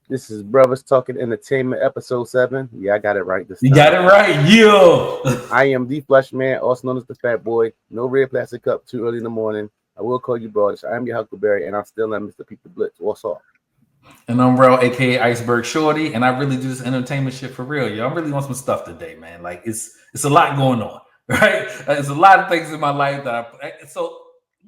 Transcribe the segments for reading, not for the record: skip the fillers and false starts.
This is Brothas Talkin Entertainment, episode 7. Yeah, I got it right this You time. got it right, yo. I am the Flush Man, also known as the Fat Boy. No red plastic cup too early in the morning. I will call you Brothers. I am your Huckleberry, and I'm still not Mr. Pete the Blitz. What's up? And I'm Rel, aka Iceberg Shorty, and I really do this entertainment shit for real, yo. I really want some stuff today, man. Like it's a lot going on, right? There's a lot of things in my life that so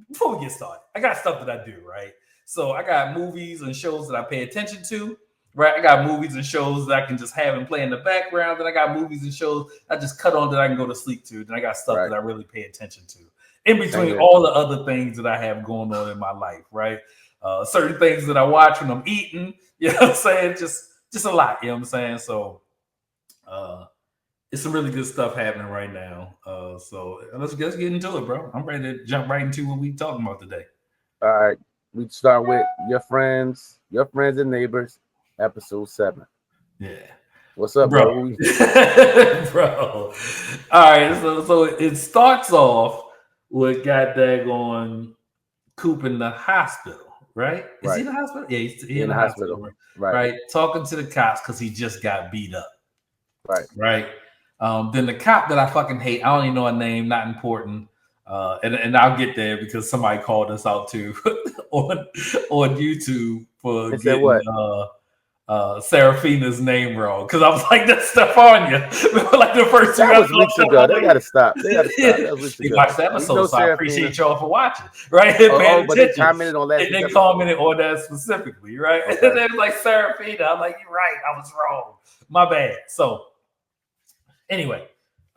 before we get started, I got stuff that I do, right? So I got movies and shows that I pay attention to, right? I got movies and shows that I can just have and play in the background. Then I got movies and shows I just cut on that I can go to sleep to. Then I got stuff that I really pay attention to. In between all the other things that I have going on in my life, right? Certain things that I watch when I'm eating, you know what I'm saying? Just a lot, you know what I'm saying? So it's some really good stuff happening right now. So let's get into it, bro. I'm ready to jump right into what we talking about today. All right. We start with your friends and neighbors, episode 7. Yeah. What's up, bro? Bro. All right, so it starts off with goddamn Coop in the hospital. Right? Is he in the hospital? Yeah, he's in the hospital. Right. Talking to the cops because he just got beat up. Right. Then the cop that I fucking hate, I don't even know a name, not important. And I'll get there because somebody called us out too on YouTube for getting Serafina's name wrong because I was like, that's Stefania. Like the first two that was weeks ago. They gotta stop. They watched the episode, so I appreciate y'all for watching. Right? But they commented on that. They commented on that specifically, right? Okay. And then like Serafina, I'm like, you're right, I was wrong. My bad. So anyway,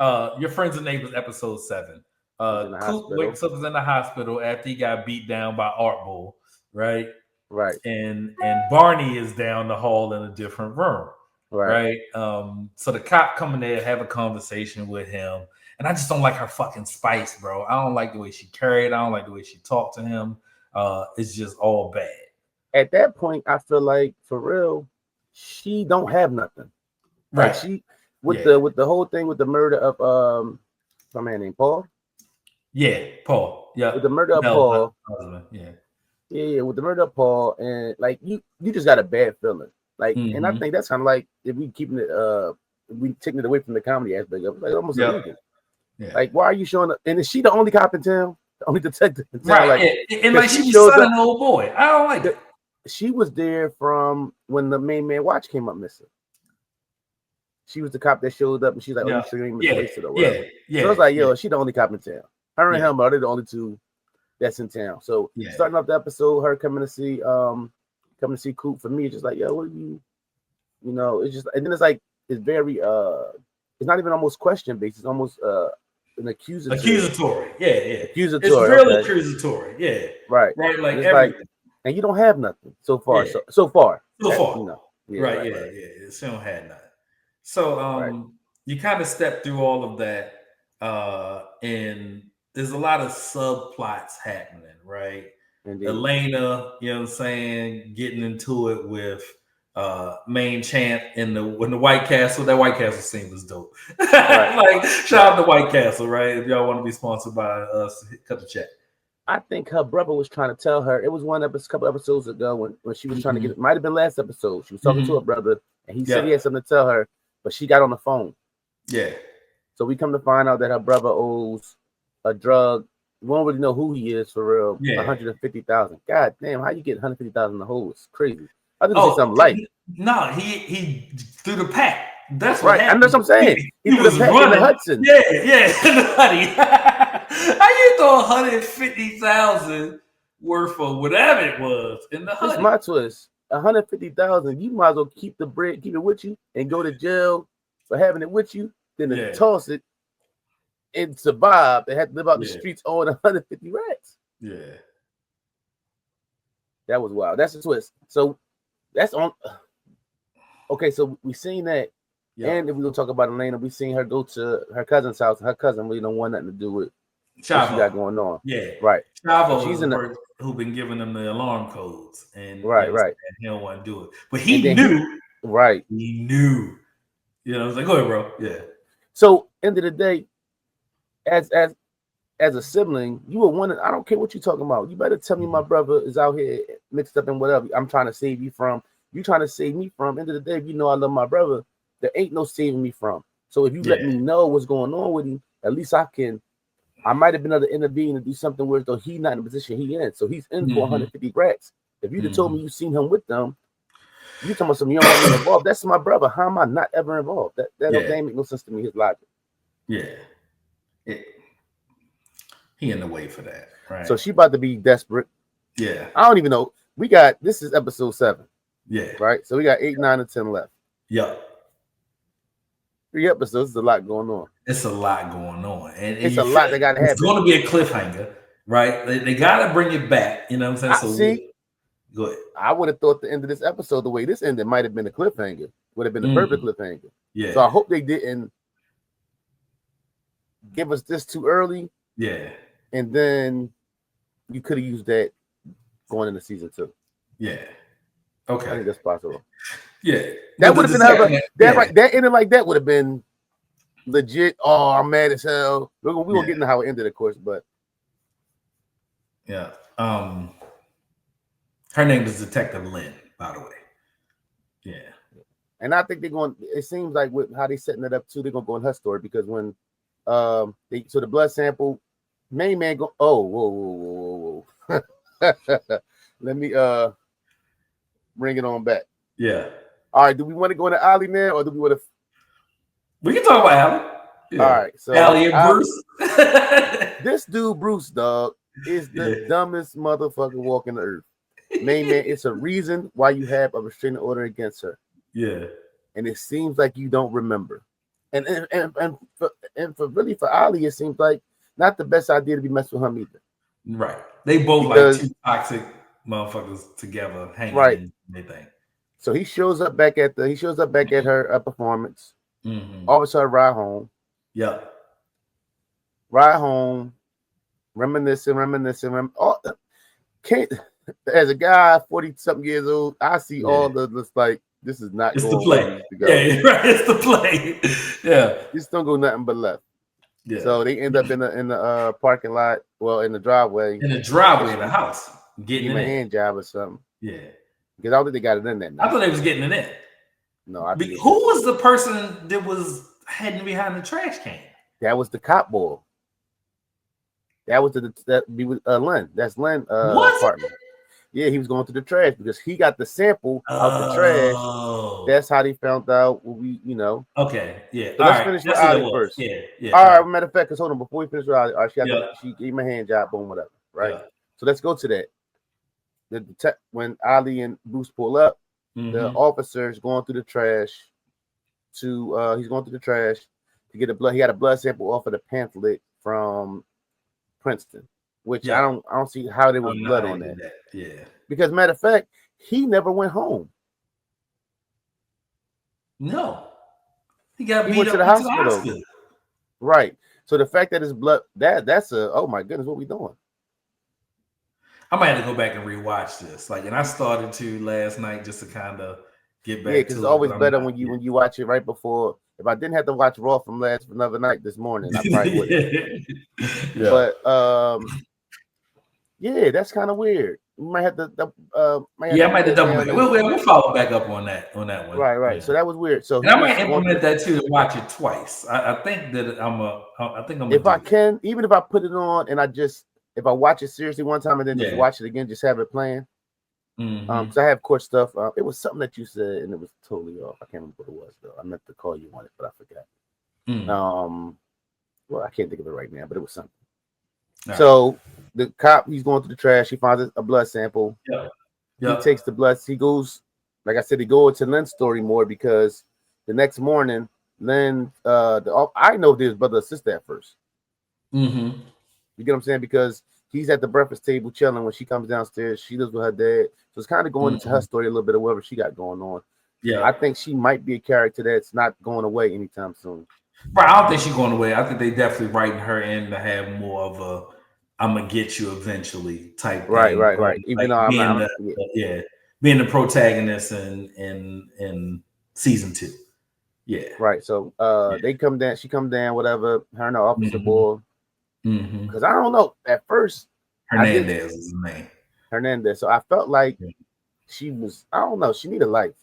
your friends and neighbors, episode 7. Coop wakes up in the hospital after he got beat down by Art Bull, right? Right. And Barney is down the hall in a different room. Right. So the cop come in there, have a conversation with him. And I just don't like her fucking spice, bro. I don't like the way she carried. I don't like the way she talked to him. It's just all bad. At that point, I feel like for real, she don't have nothing. Right. Like she with the whole thing with the murder of some man named Paul. Yeah, Paul. Yeah. With the murder of Paul. Yeah. Yeah, with the murder of Paul, and like you just got a bad feeling. Like, and I think that's kind of like if we keeping it, if we taking it away from the comedy aspect of it, like almost illegal. Yeah. Like, why are you showing up? And is she the only cop in town? The only detective in town? Right. Like, and like she was selling an old boy. I don't like it. She was there from when the main man watch came up missing. She was the cop that showed up, and she's like, "Oh, you sure you ain't wasted or whatever." So I was like, "Yo, she the only cop in town." Her and him are the only two that's in town. So starting off the episode, her coming to see Coop, for me, it's just like, yo, what are you know, it's just, and then it's like, it's very it's not even almost question based, it's almost an accusatory. Yeah. Accusatory. It's real accusatory. Yeah. Right. Like it's like, and you don't have nothing so far. So far. You know. Right. She don't have nothing. So you kind of step through all of that, and there's a lot of subplots happening, right? Indeed. Elena, you know what I'm saying, getting into it with main champ in the White Castle. That White Castle scene was dope. Right. Like shout out to White Castle, right? If y'all want to be sponsored by us, cut the check. I think her brother was trying to tell her. It was couple episodes ago when she was trying to get it. Might have been last episode. She was talking to her brother, and he said he had something to tell her, but she got on the phone. Yeah. So we come to find out that her brother owes a drug. We don't really know who he is for real. Yeah. $150,000. God damn, how you get $150,000 in the hole? It's crazy. I think it's something light. No, he threw the pack. That's right. I know what I'm saying. He threw the pack running. In the Hudson. Yeah. How you throw $150,000 worth of whatever it was in the Hudson? That's my twist. $150,000. You might as well keep the bread, keep it with you, and go to jail for having it with you. Then to toss it and survive. They had to live out the streets on 150 racks. Yeah. That was wild. That's a twist. So that's on. Okay, so we seen that. Yeah. And if we're gonna talk about Elena, we seen her go to her cousin's house. Her cousin really don't want nothing to do with what she got going on. Yeah. Right. Chavo she's in the person who been giving them the alarm codes. And right. And he don't want to do it. But he knew. He knew. You know, I was like, go ahead, bro. Yeah. So end of the day, as a sibling, you were one. I don't care what you're talking about. You better tell me my brother is out here mixed up in whatever I'm trying to save you from. you trying to save me from. End of the day, if you know I love my brother, there ain't no saving me from. So if you let me know what's going on with him, at least I might have been able to intervene and do something where though he's not in the position he in. So he's in for 150 racks. If you'd have told me you seen him with them, you talking about something you don't want me involved. That's my brother. How am I not ever involved? That ain't make no sense to me. His logic. Yeah. He in the way for that. Right. So she about to be desperate. Yeah. I don't even know. This is episode 7. Yeah. Right. So we got 8, 9, and 10 left. Yeah. 3 episodes. There's a lot going on. It's a lot going on. And it's a lot that got to happen. It's going to be a cliffhanger, right? They got to bring it back. You know what I'm saying? Go ahead. I would have thought the end of this episode, the way this ended, might have been a cliffhanger. Would have been a perfect cliffhanger. Yeah. So I hope they didn't give us this too early. Yeah. And then you could have used that going into season 2. Yeah. Okay. I think that's possible. Yeah. That would have been that ending like that would have been legit. Oh, I'm mad as hell. We won't get into how it ended, of course, but yeah. Her name is Detective Lynn, by the way. Yeah. And I think they're going. It seems like with how they setting it up too, they're gonna go in her story because when so the blood sample, main man go. Oh, whoa. Let me bring it on back. Yeah. All right. Do we want to go into Ali now, or do we want to? We can talk about Ali. Yeah. All right. So Ali and Bruce. This dude, Bruce, dog, is the dumbest motherfucker walking the earth. Main man, it's a reason why you have a restraining order against her. Yeah. And it seems like you don't remember. And for Ali, it seems like not the best idea to be messing with him either. Right. They both like 2 toxic motherfuckers together hanging in anything. So he shows up back at her performance. Offers her a ride home. Yeah. Ride home. Reminiscing. As a guy 40-something years old, I see all this like this is not. It's the play. Yeah, right. It's the play. Yeah. This don't go nothing but left. Yeah. So they end up in the parking lot. Well, in the driveway. In the driveway of the house, getting a hand job or something. Yeah. Because I don't think they got it in there. I thought they was getting it in. No, who was the person that was hiding behind the trash can? That was the cop boy. That was Len. That's Len partner. Yeah, he was going through the trash because he got the sample of the trash. That's how they found out. Okay, yeah. So let's finish with Ali first. Yeah. All right, matter of fact, because hold on, before we finish with Ali, she gave him a hand job, boom, whatever. Right. Yeah. So let's go to that. When Ali and Bruce pull up, the officer's going through the trash. He's going through the trash to get he got a blood sample off of the pamphlet from Princeton. Which I don't see how there was blood on that. Yeah. Because matter of fact, he never went home. No. He got beat went up to the hospital. Right. So the fact that his blood that's oh my goodness, what we doing? I might have to go back and rewatch this. And I started to last night just to kind of get back to it. Because it's always better when you watch it right before. If I didn't have to watch Raw from another night this morning, I probably wouldn't. But yeah, that's kind of weird. You might have to. I might have to double back. We'll follow back up on that one. Right. Yeah. So that was weird. So I might implement that too to watch it twice. I think that I'm. If I can, even if I put it on and if I watch it seriously one time and then just watch it again, just have it playing. Because I have court stuff. It was something that you said and it was totally off. I can't remember what it was though. I meant to call you on it, but I forgot. Well, I can't think of it right now, but it was something. All so the cop, he's going through the trash. He finds a blood sample. Yeah. He takes the blood. He goes, like I said, he goes to Len's story more because the next morning, Len, I know there's brother or sister at first. You get what I'm saying? Because he's at the breakfast table chilling when she comes downstairs. She lives with her dad. So it's kind of going into her story a little bit of whatever she got going on. Yeah. I think she might be a character that's not going away anytime soon. Right, I don't think she's going away. I think they definitely writing her in to have more of a "I'm gonna get you eventually" type thing. Right. Even though being the protagonist in season 2. Yeah. Right. So they come down. She come down. Whatever. Her and the officer boy. Because I don't know. At first, Hernandez is his name. Hernandez. So I felt like she was, I don't know, she need a life.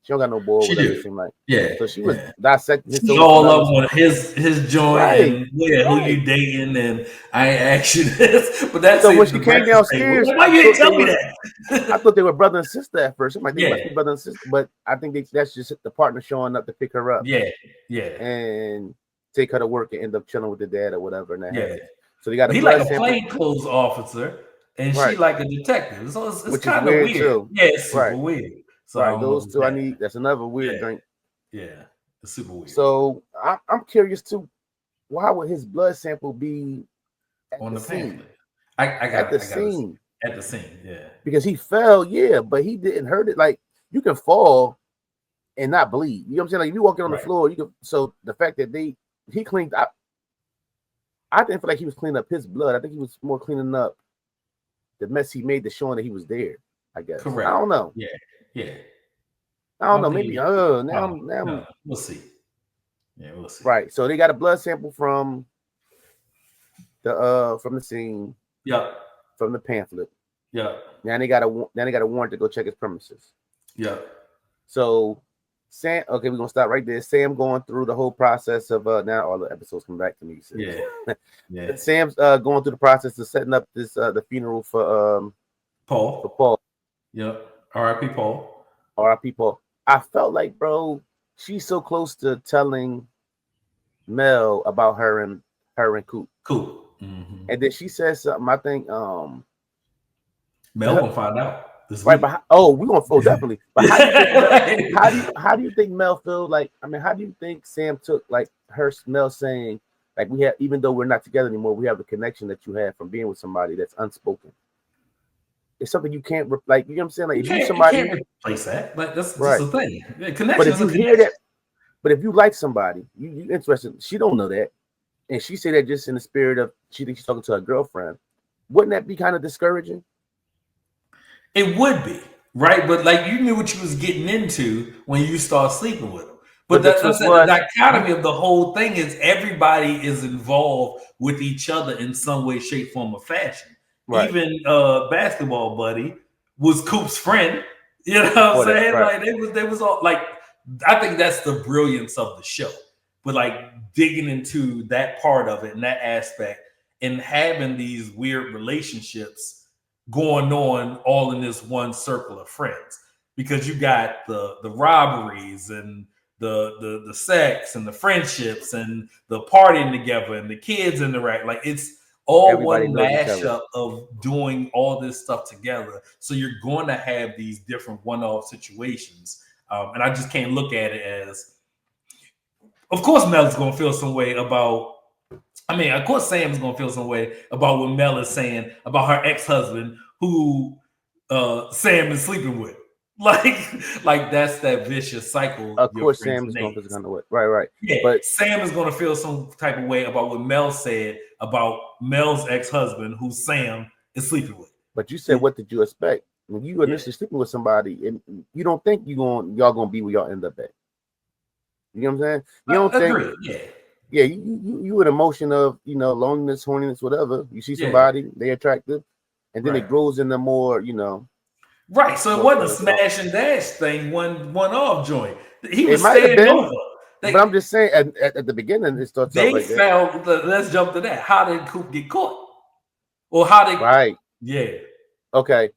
She don't got no ball, whatever it seemed like. Yeah. So she was dissecting his all up on his joint and who you dating, and I ain't asked you this, but that's so when she came downstairs. Why you didn't tell me that? I thought they were brother and sister at first. I'm like, they must be brother and sister, but I think that's just the partner showing up to pick her up. And take her to work and end up chilling with the dad or whatever. And that so they got a like a plainclothes officer, and she like a detective. So it's kind of weird. Too. Yeah, it's super weird. So those two, I need. That's another weird drink. Yeah, it's super weird. So I'm curious too. Why would his blood sample be on the scene? pamphlet? I got the scene. At the scene, yeah. Because he fell, but he didn't hurt it. Like you can fall and not bleed. You know what I'm saying? Like if you walking on the floor, you can. So the fact that he cleaned up, I didn't feel like he was cleaning up his blood. I think he was more cleaning up the mess he made to showing that he was there. I guess. Correct. I don't know. Yeah. I don't know. Maybe. Now we'll see. Yeah, we'll see. Right. So they got a blood sample from the scene. Yeah. From the pamphlet. Yeah. Now they got a warrant to go check his premises. Yeah. So Sam, okay, we're gonna stop right there. Sam going through the whole process of now all the episodes come back to me. So. Yeah. Sam's going through the process of setting up this the funeral for Paul. For Paul. Yeah. R.I.P. Paul. R.I.P. Paul. I felt like, bro, she's so close to telling Mel about her and Coop. Mm-hmm. And then she says something. I think Mel gonna find out. Right, but we're gonna definitely. But how do you think Mel feels like? I mean, how do you think Sam took like Mel saying like we have, even though we're not together anymore, we have the connection that you have from being with somebody that's unspoken. It's something you can't like. You know what I'm saying? Like if you somebody you can't replace that. Like that's the thing. Connection. But if you hear that, but if you like somebody, you interested. She don't know that, and she said that just in the spirit of she thinks she's talking to her girlfriend. Wouldn't that be kind of discouraging? It would be, right? But like you knew what you was getting into when you start sleeping with him. But that's the dichotomy of the whole thing is everybody is involved with each other in some way, shape, form, or fashion. Right. Even basketball buddy was Coop's friend. You know what I'm saying? Right. Like they was all like, I think that's the brilliance of the show. But like digging into that part of it and that aspect and having these weird relationships going on all in this one circle of friends. Because you got the robberies and the sex and the friendships and the partying together and the kids in the rack. Like it's all everybody one mashup of doing all this stuff together. So you're going to have these different one-off situations. And I just can't look at it as, of course, Mel's going to feel some way about, of course, Sam's going to feel some way about what Mel is saying about her ex-husband who Sam is sleeping with. Like that's that vicious cycle. Of course, Sam is going to feel some kind of way. Right. Yeah, but Sam is going to feel some type of way about what Mel said about Mel's ex-husband, who Sam is sleeping with. But you said, what did you expect when you initially sleeping with somebody, and you don't think y'all gonna be where y'all end up at? You know what I'm saying? You don't think? Yeah. You an emotion of loneliness, horniness, whatever. You see somebody, they attractive, and then it grows into more, Right, so it wasn't a smash and dash thing, one off joint. He was staying over. But I'm just saying, at the beginning, it starts off like that. Let's jump to that. How did Coop get caught? Or how did? Right. Yeah. Okay.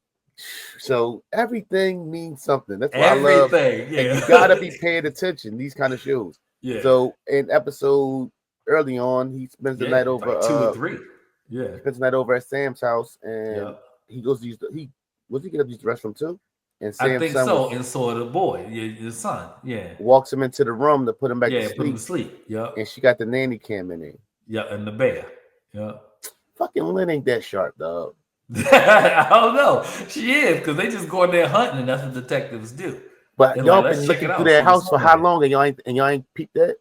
So everything means something. That's why I love. Yeah. And you gotta be paying attention. These kind of shows. Yeah. So in episode early on, he spends the night over. Like 2 or 3. Yeah. He spends the night over at Sam's house, and he goes to use was he get up to use the restroom too? And Sam's I think so. And so the boy, your son, walks him into the room to put him back to sleep. Put him to sleep. Yeah. And she got the nanny cam in there. Yeah, and the bear. Yeah. Fucking Lynn ain't that sharp, dog. I don't know. She is, because they just go in there hunting, and that's what detectives do. But y'all been looking through that house for how long, and y'all ain't peeped that?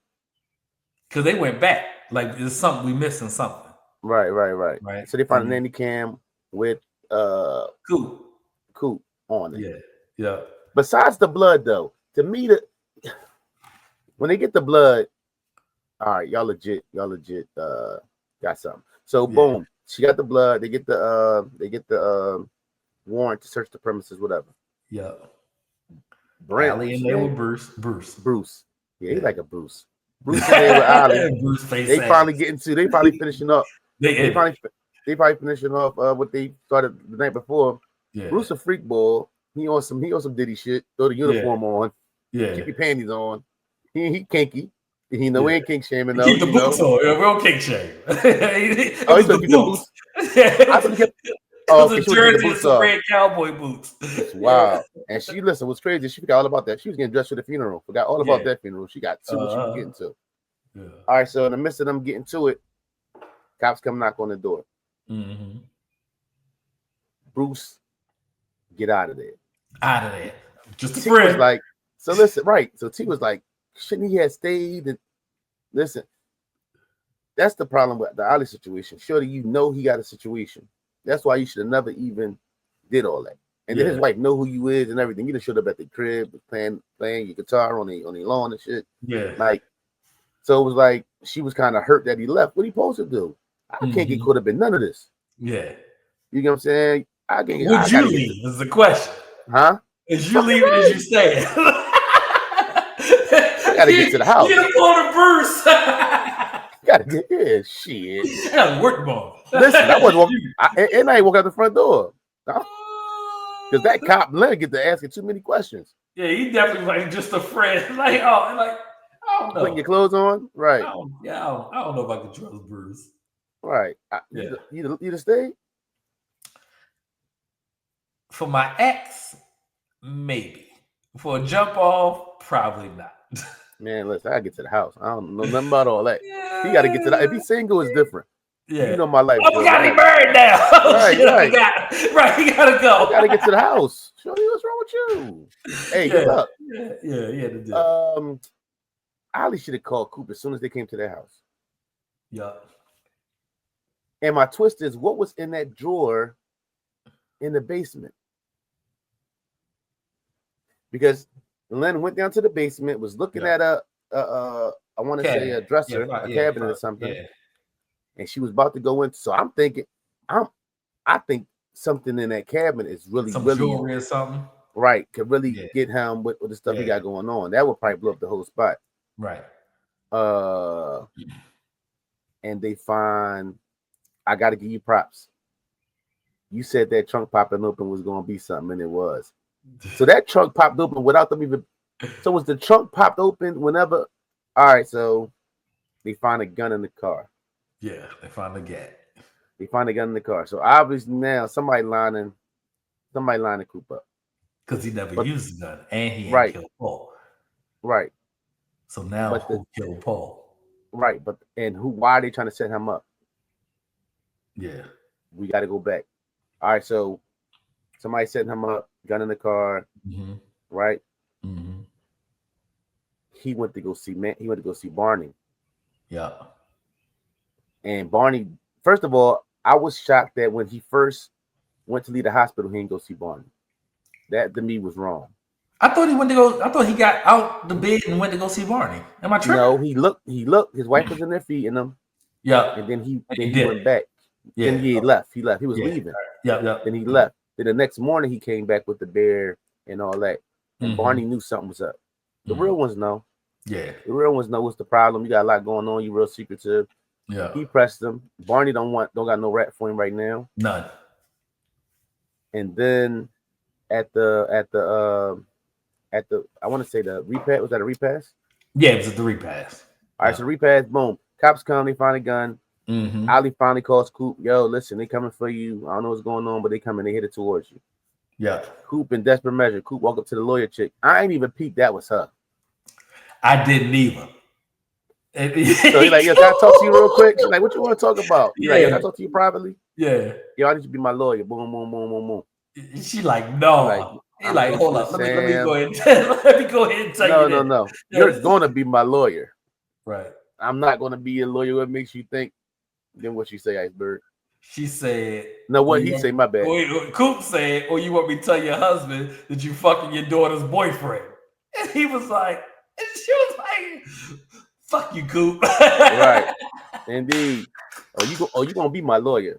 Because they went back. Like it's something we missing something. Right. So they found a nanny cam with Coop on it. Yeah. Besides the blood, though, to me, when they get the blood, all right, y'all legit got something. So boom, she got the blood. They get the warrant to search the premises, whatever. Yep. Brent. Allie in there with Bruce. Yeah, he like a Bruce. Bruce in there with Allie. Bruce face they finally getting to. They probably finishing up. They probably finishing off what they started the night before. Yeah. Bruce a freak ball. He on some Diddy shit. Throw the uniform on. Yeah. Keep your panties on. He kinky. He know he ain't kink shaming though. Keep the boots on. Real kink shame. He took the boots. I thought he kept. Oh, it was a jersey and some red cowboy boots. Wow. And she what's crazy, she forgot all about that. She was getting dressed for the funeral. Forgot all about that funeral. She got to what she was getting to. Yeah. All right, so in the midst of them getting to it, cops come knock on the door. Mm-hmm. Bruce, get out of there. Out of there. Just a T friend. Was like, so listen, right. So T was like, shouldn't he have stayed? And listen, that's the problem with the Ali situation. Surely you know he got a situation. That's why you should have never even did all that. And then his wife know who you is and everything. You just showed up at the crib playing your guitar on the lawn and shit. Yeah. Like, so it was like she was kind of hurt that he left. What he supposed to do? I can't get caught up in none of this. Yeah. You know what I'm saying? I can't get. Would you leave? Is the question. Huh? Is you leaving as you stay? I gotta get to the house. You gotta go to Bruce. Gotta get shit. Yeah, work ball. Listen, I wasn't walking. I ain't walk out the front door. Because that cop Leonard get to asking too many questions. Yeah, he definitely like just a friend. Like, I don't know. Putting your clothes on, right? I don't know if I can trust Bruce. Right. You to stay? For my ex, maybe. For a jump off, probably not. Man, listen, I gotta get to the house. I don't know nothing about all that. He gotta get to that. If he's single, it's different. Yeah. You know my life. Oh, we gotta get married now. Right. He gotta go. Gotta get to the house. Shorty, what's wrong with you? Hey, good luck. Yeah, he had to do. Ali should have called Coop as soon as they came to their house. Yeah. And my twist is, what was in that drawer in the basement? Because Len went down to the basement, was looking at I want to say a dresser, a cabinet or something. Yeah. And she was about to go in. So I'm thinking, I think something in that cabinet is really jewelry or something. Right. Could really get him with the stuff he got going on. That would probably blow up the whole spot. Right. And they find, I gotta give you props. You said that trunk popping open was gonna be something, and it was. So that trunk popped open without them even. So was the trunk popped open whenever? All right, so they find a gun in the car. Yeah, they find the gun. They find a gun in the car. So obviously now somebody lining Coop up. Because he never used the gun, and he ain't killed Paul. Right. So now who killed Paul? Right, but why are they trying to set him up? Yeah. We got to go back. All right, so somebody setting him up, gun in the car, right? Mm-hmm. He went to go see Barney. Yeah. And Barney, first of all, I was shocked that when he first went to leave the hospital, he didn't go see Barney. That to me was wrong. I thought he got out the bed and went to go see Barney. Am I tripping? No, he looked. His wife was in there feeding him. Yeah. And then he went back. Yeah. Then he left. He was leaving. Yeah. Then he left. Then the next morning he came back with the bear and all that. And Barney knew something was up. The real ones know. Yeah. The real ones know what's the problem. You got a lot going on. You real secretive. Yeah. He pressed him. Barney don't got no rap for him right now. None. And then at the I want to say the repass. Was that a repass? Yeah, it was the repass. All right, so repass, boom. Cops come, they find a gun. Ali finally calls Coop. Yo, listen, they coming for you. I don't know what's going on, but they coming. They headed towards you. Yeah. Coop in desperate measure. Coop walk up to the lawyer chick. I ain't even peeked that was her. I didn't either. So he's like, yo, can I talk to you real quick? She's like, what you want to talk about? He's like, yo, can I talk to you privately? Yeah. Yo, I need you to be my lawyer. Boom, boom, boom, boom, boom. She like, no. Hold up. Let me go ahead and tell you. No. You're gonna be my lawyer. Right. I'm not gonna be a lawyer. What makes you think? Then what she say, Iceberg? She said, no, what he say, my bad. Coop said, or you want me to tell your husband that you fucking your daughter's boyfriend? And he was like, and she was like, fuck you, Coop. Right. Indeed. You gonna be my lawyer.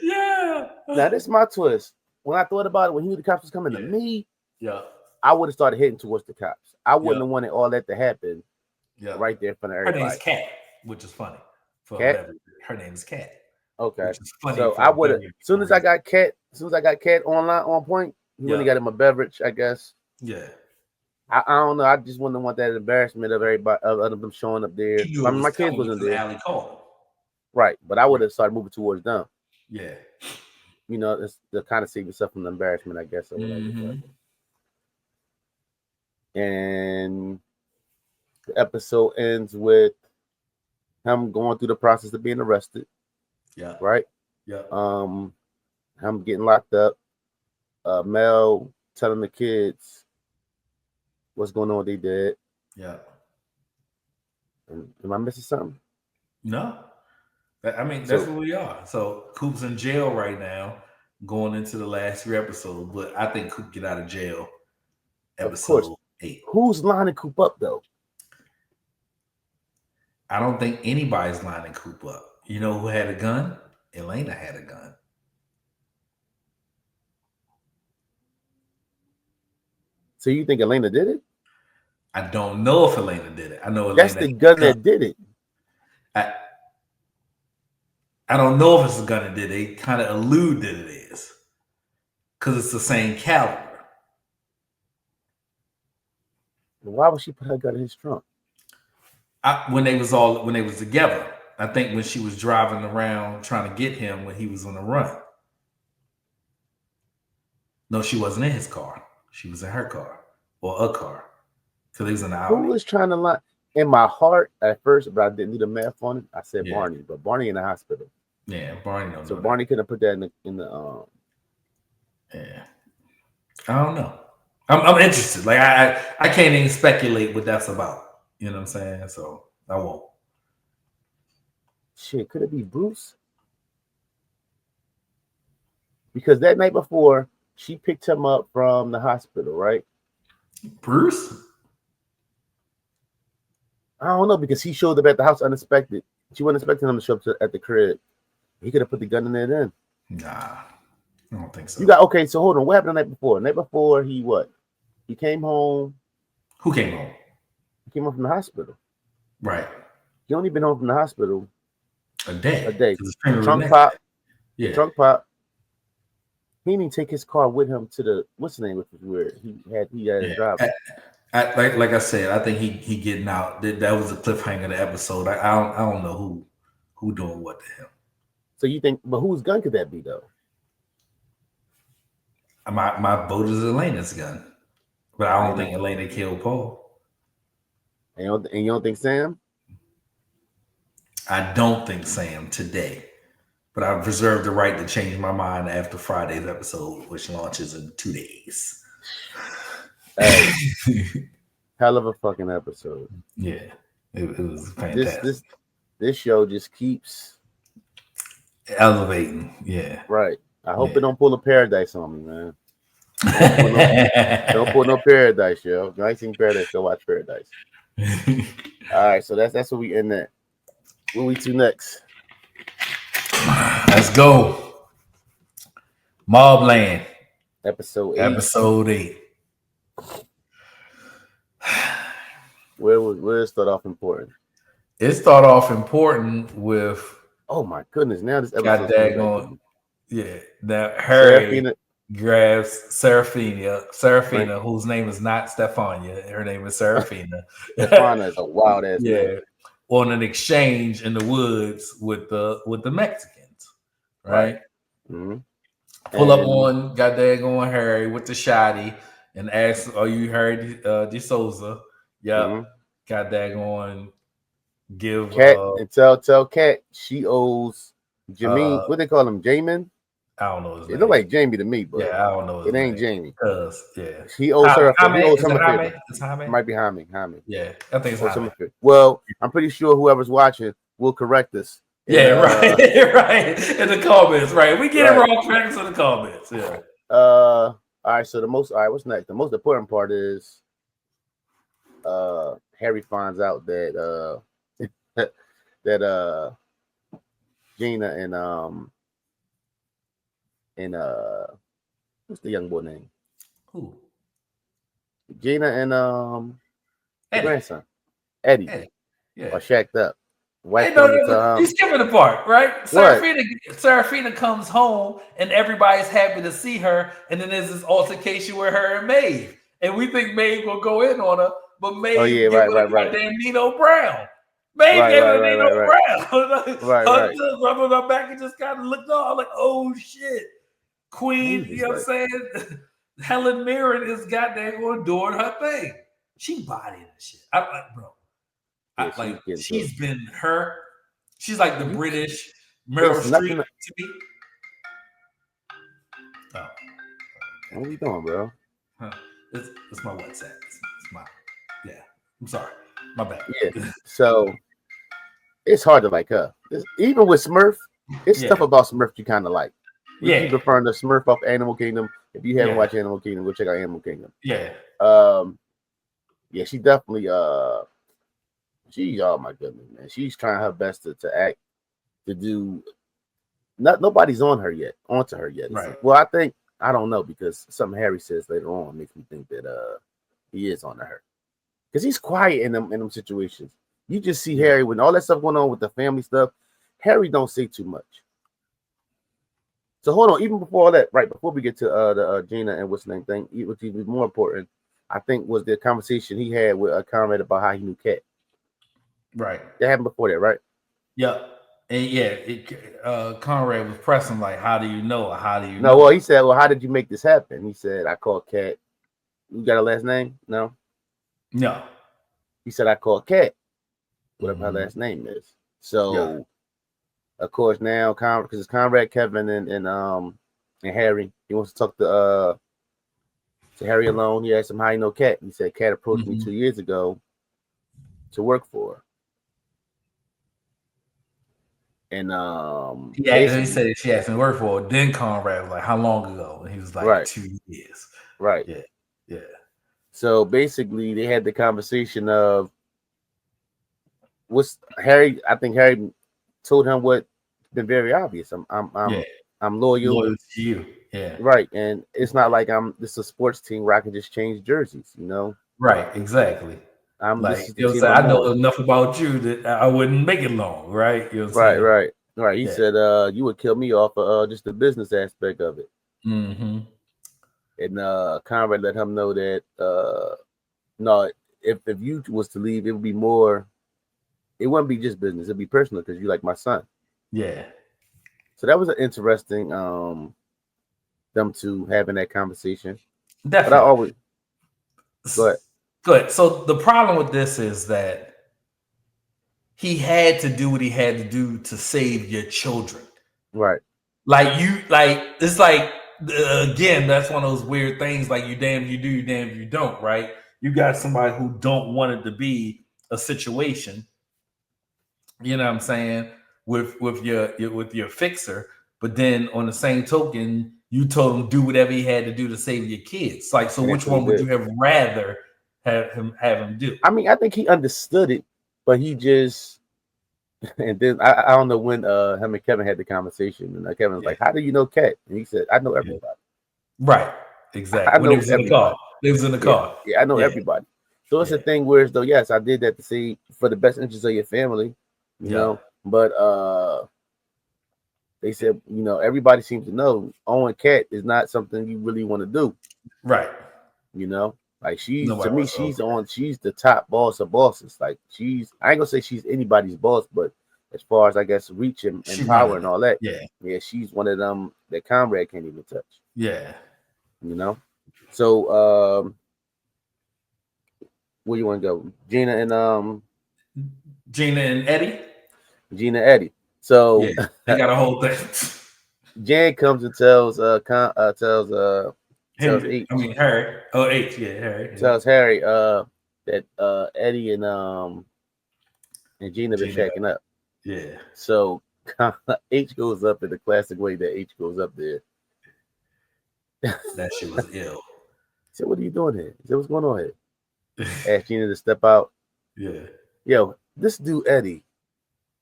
Yeah. Now this is my twist. When I thought about it, when he knew the cops was coming to me, Yeah. I would have started heading towards the cops. I wouldn't have wanted all that to happen. Yeah. Right there in front of everybody. Her name's Kat, which is funny. Kat? Her name is Kat. Okay. Which is funny. So I would have, as soon as I got Kat online on point, he wouldn't got him a beverage, I guess. Yeah. I don't know. I just wouldn't want that embarrassment of everybody, of them showing up there. I mean, my kids wasn't there. Allie called him. Right. But I would have started moving towards them. Yeah. You know, it's to kind of save yourself from the embarrassment, I guess, or whatever. Mm-hmm. And the episode ends with him going through the process of being arrested. Yeah. Right? Yeah. Him getting locked up. Mel telling the kids what's going on with their dad. Yeah. Am I missing something? No. I mean, that's where we are. So Coop's in jail right now, going into the last 3 episodes, but I think Coop get out of jail episode 8. Who's lining Coop up though? I don't think anybody's lining Coop up. You know who had a gun? Elena had a gun. So you think Elena did it? I don't know if Elena did it. I know that's Elena the gun that did it. I don't know if it's the gun that did it. They kind of allude that it is, because it's the same caliber. Why would she put her gun in his trunk? When they was together. I think when she was driving around trying to get him when he was on the run. No, she wasn't in his car. She was in her car or a car. Because he was in the Audi. Who was trying to lie? In my heart at first, but I didn't do the math on it. I said Barney, but Barney in the hospital. Yeah, Barney. So Barney couldn't put that in the. Yeah, I don't know. I'm interested. Like I can't even speculate what that's about. You know what I'm saying? So I won't. Shit, could it be Bruce? Because that night before, she picked him up from the hospital, right? Bruce? I don't know, because he showed up at the house unexpected. She wasn't expecting him to show up at the crib. He could have put the gun in there then. Nah, I don't think so. So hold on. What happened the night before? The night before, he what? He came home. Who came home? He came home from the hospital. Right. He only been home from the hospital a day. Trunk pop. Yeah. Trunk pop. He didn't even take his car with him to the what's the name, which was weird. He had a driver. Like I said, I think he getting out. That was a cliffhanger of the episode. I don't know who doing what to him. So you think, but whose gun could that be though? My vote is Elena's gun, but I don't think Elena killed Paul. And you don't think Sam? I don't think Sam today, but I've reserved the right to change my mind after Friday's episode, which launches in 2 days. Hey, hell of a fucking episode. Yeah, it was fantastic. This show just keeps elevating. Yeah, right. I hope it don't pull a Paradise on me, man. Don't pull no Paradise, yo. If I ain't seen Paradise, go watch Paradise. All right, so that's what we end at. What we to next? Let's go. Mobland. Episode 8. Where it start off important? It start off important with. Oh my goodness! Now this episode. Now Harry grabs Serafina, whose name is not Stefania. Her name is Serafina. Stefania is a wild ass name. On an exchange in the woods with the Mexicans, right? Mm-hmm. Pull up on goddamn Harry with the shotty and ask, "Are you Harry De Souza?" Yeah, mm-hmm. Goddamn give Cat and tell Cat she owes Jamie. What they call him, Jamin? I don't know his name. It look like Jamie to me, but I don't know his name. It ain't Jamie. Jamie. He owes her. He owes him a favor. It might be Jaime. Yeah, I think it's Jaime. Well, I'm pretty sure whoever's watching will correct us. Right. In the comments, right? We get it wrong. Correct us in the comments. Yeah. All right. So what's next? The most important part is, Harry finds out that that Gina and what's the young boy name? Who? Gina and the grandson, Eddie, are shacked up. Wife you skipping the part, right? Serafina comes home and everybody's happy to see her, and then there's this altercation with her and Maeve, and we think Maeve will go in on her, but Maeve gave her goddamn Nino Brown. Maeve gave her Nino Brown. Rubbing her back and just kind of looked on. I'm like, oh shit, Queen. You know what I'm saying? Helen Mirren is goddamn doing her thing. She bodying the shit. I'm like, bro. Yeah, she's been her. She's like the British Meryl Streep to me. Oh, what are you doing, bro? It's my WhatsApp. It's my I'm sorry, my bad. Yeah. So it's hard to like her. Even with Smurf, it's stuff about Smurf you kind of like. We keep referring to Smurf off Animal Kingdom. If you haven't watched Animal Kingdom, go check out Animal Kingdom. Yeah. Yeah, she definitely she, oh my goodness, man. She's trying her best to act, to do. Nobody's onto her yet. Right. Well, I don't know, because something Harry says later on makes me think that he is onto her, because he's quiet in them situations. You just see Harry when all that stuff going on with the family stuff. Harry don't say too much. So hold on, even before all that, right before we get to the Gina and what's the name thing, which is more important, I think, was the conversation he had with Conrad about how he knew Kat. Right. That happened before that, right? Yeah. And Conrad was pressing like, how do you know? How do you know? Well, he said, well, how did you make this happen? He said, I called Kat. You got a last name? No. He said, I called Kat, whatever her last name is. So, of course, now because it's Conrad, Kevin, and Harry. He wants to talk to Harry alone. He asked him how you know Kat. He said, Kat approached me 2 years ago to work for her. And he said she asked him to work for her. Then Conrad was like, how long ago? And he was like, 2 years. Right. Yeah. So basically, they had the conversation of Harry. I think Harry told him what been very obvious. I'm loyal to you. Yeah. Right. And it's not like this is a sports team where I can just change jerseys, you know? Right, exactly. I know enough about you that I wouldn't make it long, right? You know what I'm saying? Right. He said you would kill me off of just the business aspect of it. Mm-hmm. And Conrad let him know that no, if you was to leave, it would be more, it wouldn't be just business, it'd be personal, because you're like my son. Yeah. So that was an interesting them two having that conversation. Definitely. But I always go ahead. So the problem with this is that he had to do what he had to do to save your children. Right. It's like, again, that's one of those weird things, like you damn if you do, you damn if you don't, right? You got somebody who don't want it to be a situation, you know what I'm saying, with your fixer, but then on the same token, you told him do whatever he had to do to save your kids. Like, so which one would you have rather have him do? I mean, I think he understood it, but he just, and then I don't know when him and Kevin had the conversation, and Kevin was like, how do you know Kat? And he said, I know everybody. Right. Exactly. I know everybody. He was in the car. Yeah, I know everybody. So it's a thing where it's though, yes, I did that to see for the best interest of your family, you know, but they said, you know, everybody seems to know owning Kat is not something you really want to do. Right. You know, like she's the top boss of bosses. Like I ain't gonna say she's anybody's boss, but as far as I guess reach and power and all that, she's one of them that Conrad can't even touch. Yeah. You know? So where you want to go? Gina and Eddie? Gina Eddie. So they got a whole thing. Jan comes and tells Harry. Harry. Oh, H, Harry. Tells Harry that Eddie and Gina been shacking up. Yeah. So H goes up in the classic way that H goes up there. That shit was ill. So what are you doing here? He said, what's going on here? Asked Gina to step out. Yeah. Yo, this dude Eddie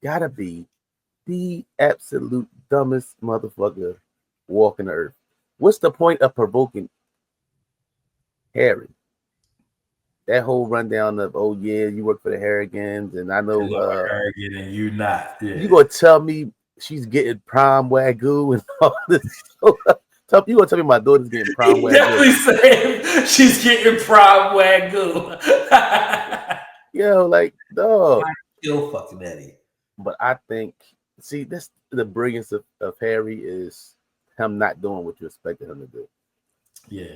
gotta be the absolute dumbest motherfucker walking the earth. What's the point of provoking Harry? that whole rundown of, oh yeah, you work for the Harrigans, and I know Harrigan and you not. Yeah. You gonna tell me she's getting prime wagyu and all this? You gonna tell me my daughter's getting prime wagyu? Definitely saying she's getting prime wagyu. Yo, like dog. Still fucking Eddie. But I think, see, this the brilliance of Harry is him not doing what you expected him to do. Yeah.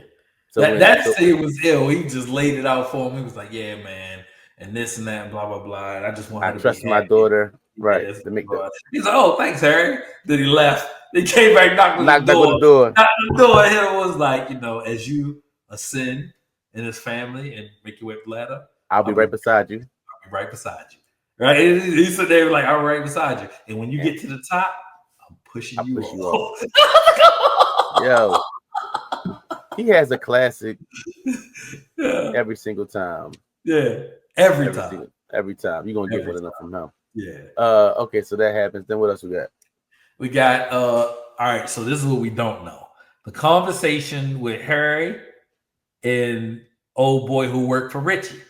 So that scene was ill. He just laid it out for him. He was like, "Yeah, man, and this and that, and blah blah blah." And I just wanted to trust my daughter, right? Yeah, to make that. He's like, "Oh, thanks, Harry." Then he left. He came back, knocked on the door. Knocked on the door. And it was like, as you ascend in his family and make your way up the ladder, I'll be right beside you. I'll be right beside you. Right? He said they were like, "I'm right beside you." And when you get to the top, I'm pushing you off. Yo. He has a classic every single time. Yeah, every time. Every time. You're going to get one enough from him. Yeah. Okay, so that happens. Then what else we got? We got, all right, so this is what we don't know. The conversation with Harry and old boy who worked for Richie.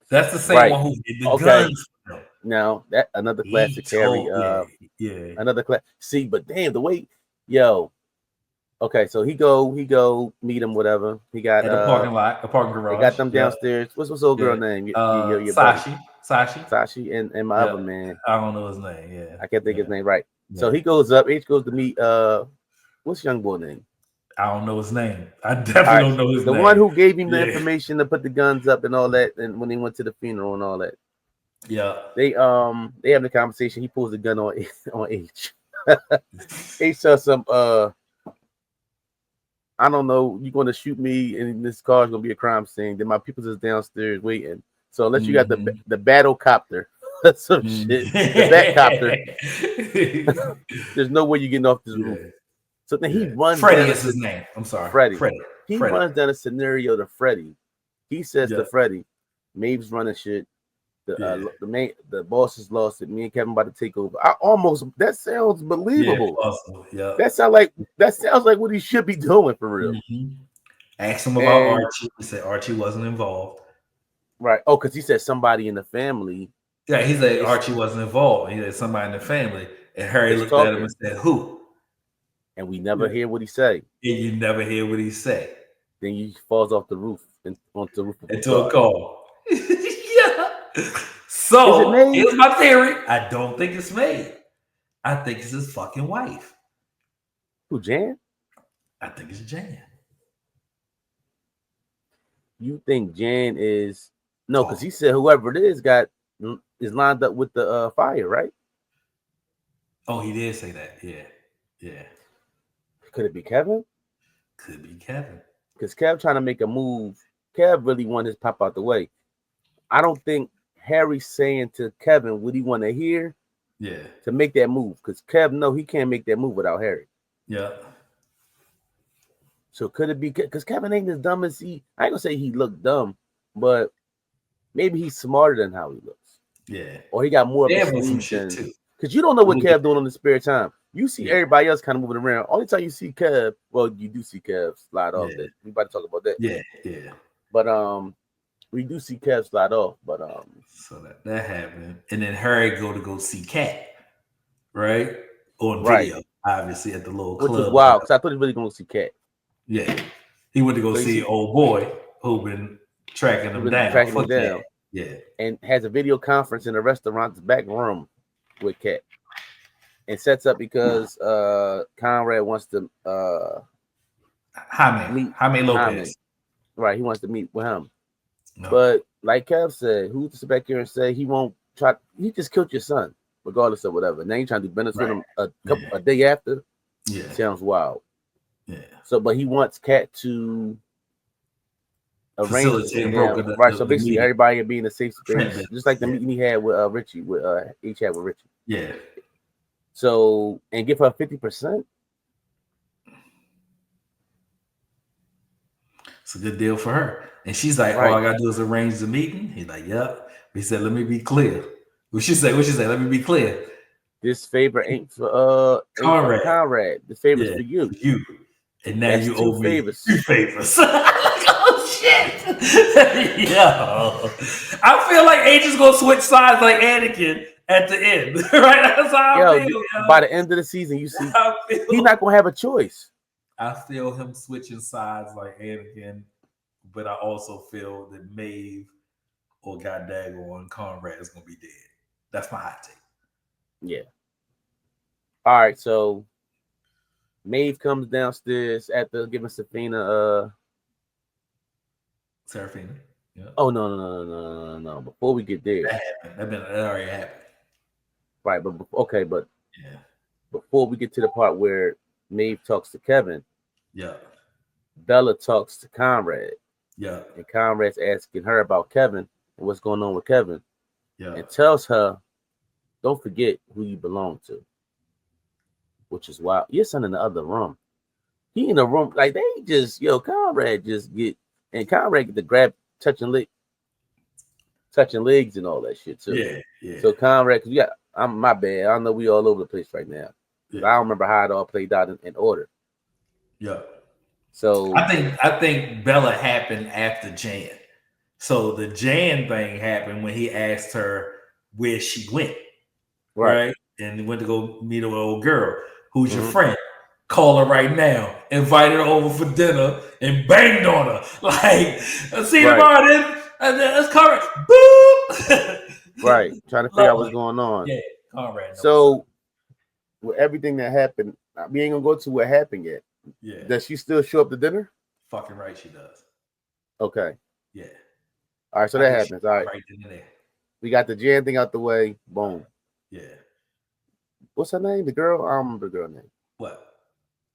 That's the same one who did the guns. Now, that another classic Harry. Yeah. Another class. See, but damn, the way, yo. Okay, so he go meet him, whatever. He got at the parking lot, the parking garage. He got them downstairs. What's old girl name? Sashi and my other man. I don't know his name. Yeah, I can't think his name right. Yeah. So he goes up. H goes to meet what's young boy name? I don't know his name. I definitely don't know his name. The one who gave him the information to put the guns up and all that, and when he went to the funeral and all that. Yeah. They have the conversation. He pulls the gun on H. H says some I don't know, you're going to shoot me and this car is going to be a crime scene. Then my people's is downstairs waiting. So unless you got the battle copter, some shit, the bat copter, there's no way you're getting off this roof. So then he runs. Freddie is his name. I'm sorry. Freddie. He runs down a scenario to Freddie. He says to Freddie, Maeve's running shit. The boss is lost it. Me and Kevin about to take over. That sounds believable. Yeah, awesome. Yeah. That sounds like what he should be doing for real. Mm-hmm. Asked him about Archie. He said Archie wasn't involved. Right. Oh, because he said somebody in the family. Yeah, he said Archie wasn't involved. He said somebody in the family. And Harry looked at him and said, "Who?" And we never hear what he say. And you never hear what he say. Then he falls off the roof and onto the roof into a car. So here's my theory. I don't think it's Mae. I think it's his fucking wife. Who, Jan? I think it's Jan. You think Jan is no? Because he said whoever it is is lined up with the fire, right? Oh, he did say that. Yeah. Could it be Kevin? Could be Kevin. Because Kev trying to make a move. Kev really wanted his pop out the way. I don't think Harry's saying to Kevin what he want to hear. Yeah. To make that move, because Kev know he can't make that move without Harry. Yeah. So could it be because Kevin ain't as dumb as he? I ain't gonna say he looked dumb, but maybe he's smarter than how he looks. Yeah. Or he got more of some shit too. Because you don't know what Kev doing on the spare time. You see everybody else kind of moving around. Only time you see Kev, well, you do see Kev slide off. That we about to talk about that. Yeah. But we do see Kev slide off. But so that happened, and then Harry go see Kat, right? On video, obviously at the little club. Which was wild because I thought he was really gonna see Kat. Yeah, he went to go see old boy who been tracking him down. Yeah, and has a video conference in the restaurant's back room with Kat. And sets up because Conrad wants to Jaime Lopez. Right, he wants to meet with him. No. But like Kev said, who's to sit back here and say he won't try? He just killed your son, regardless of whatever. Now you're trying to do business with him a day after. Yeah, sounds wild. Yeah. So, but he wants Kat to arrange it. Right. So basically, everybody will be in a safe space, just like the meeting he had with Richie. H had with Richie. Yeah. So, and give her 50%. It's a good deal for her. And she's like, all I got to do is arrange the meeting. He's like, yep. He said, let me be clear. What she say? Let me be clear. This favor ain't for Conrad. This favor's for you. And now you owe me favors. 2 favors. Oh, shit. Yo, I feel like Agent's gonna switch sides like Anakin at the end, right? That's how I feel. By the end of the season, you see, he's not gonna have a choice. I feel him switching sides like Anakin, but I also feel that Maeve or Goddagon Conrad is gonna be dead. That's my hot take. Yeah. All right, so Maeve comes downstairs after giving Seraphina. Yeah. Oh no! Before we get there, that already happened. Right, but yeah. Before we get to the part where Maeve talks to Kevin, yeah, Bella talks to Conrad, yeah, and Conrad's asking her about Kevin and what's going on with Kevin, yeah, and tells her, "Don't forget who you belong to," which is wild. Your son in the other room. He in the room like they just Conrad just get and Conrad get to grab touching legs and all that shit too. Yeah, yeah. So Conrad, cause I'm my bad. I know we all over the place right now. Yeah. I don't remember how it all played out in order. Yeah. So I think Bella happened after Jan. So the Jan thing happened when he asked her where she went. Right? And he went to go meet an old girl. Who's your friend? Call her right now. Invited her over for dinner and banged on her. Like, see tomorrow then. And then it's Conrad. Boop. Right. Trying to figure out what's going on. Yeah, Conrad. So with everything that happened, we ain't gonna go to what happened yet. Yeah. Does she still show up to dinner? Fucking right, she does. Okay. Yeah. All right, so that happens. All right. Right there. We got the Jan thing out the way. Boom. Yeah. What's her name? The girl? I don't remember the girl name. What?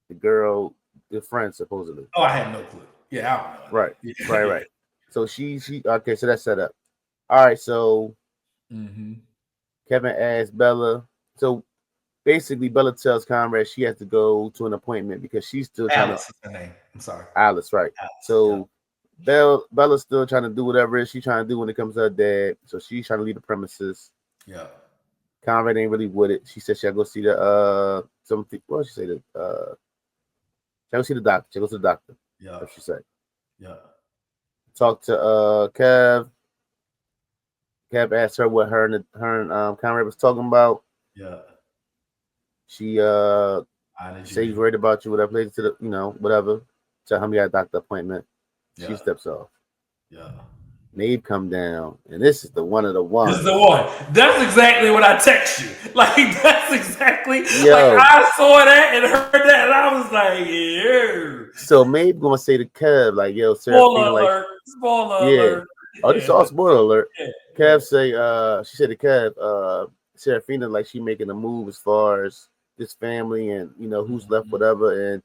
The girl, the friend, supposedly. Oh, I had no clue. Yeah, I don't know. Right. Yeah. Right. So she okay, so that's set up. All right, so Kevin asked Bella. So basically, Bella tells Conrad she has to go to an appointment because she's still Alice is her name. I'm sorry. Alice, right. Alice, so Bella's still trying to do whatever she's trying to do when it comes to her dad. So she's trying to leave the premises. Yeah. Conrad ain't really with it. She said she'll go see the something. What did she say? She'll go see the doctor. She'll go to the doctor. Yeah. What she said. Yeah. Talk to Kev. Kev asked her what her and Conrad was talking about. Yeah. She said he's worried about you, whatever, later to the, whatever. Tell him you got a doctor appointment. Yeah. She steps off. Yeah. Maeve come down, and this is the one of the ones. This is the one. That's exactly what I text you. Like, that's exactly. Like, I saw that and heard that, and I was like, yeah. So Maeve gonna say to Kev, like, yo, spoiler alert. Spoiler alert. Oh, this is all spoiler alert. Yeah. Kev say, she said to Kev, Seraphina, like, she making a move as far as this family and, who's left, whatever, and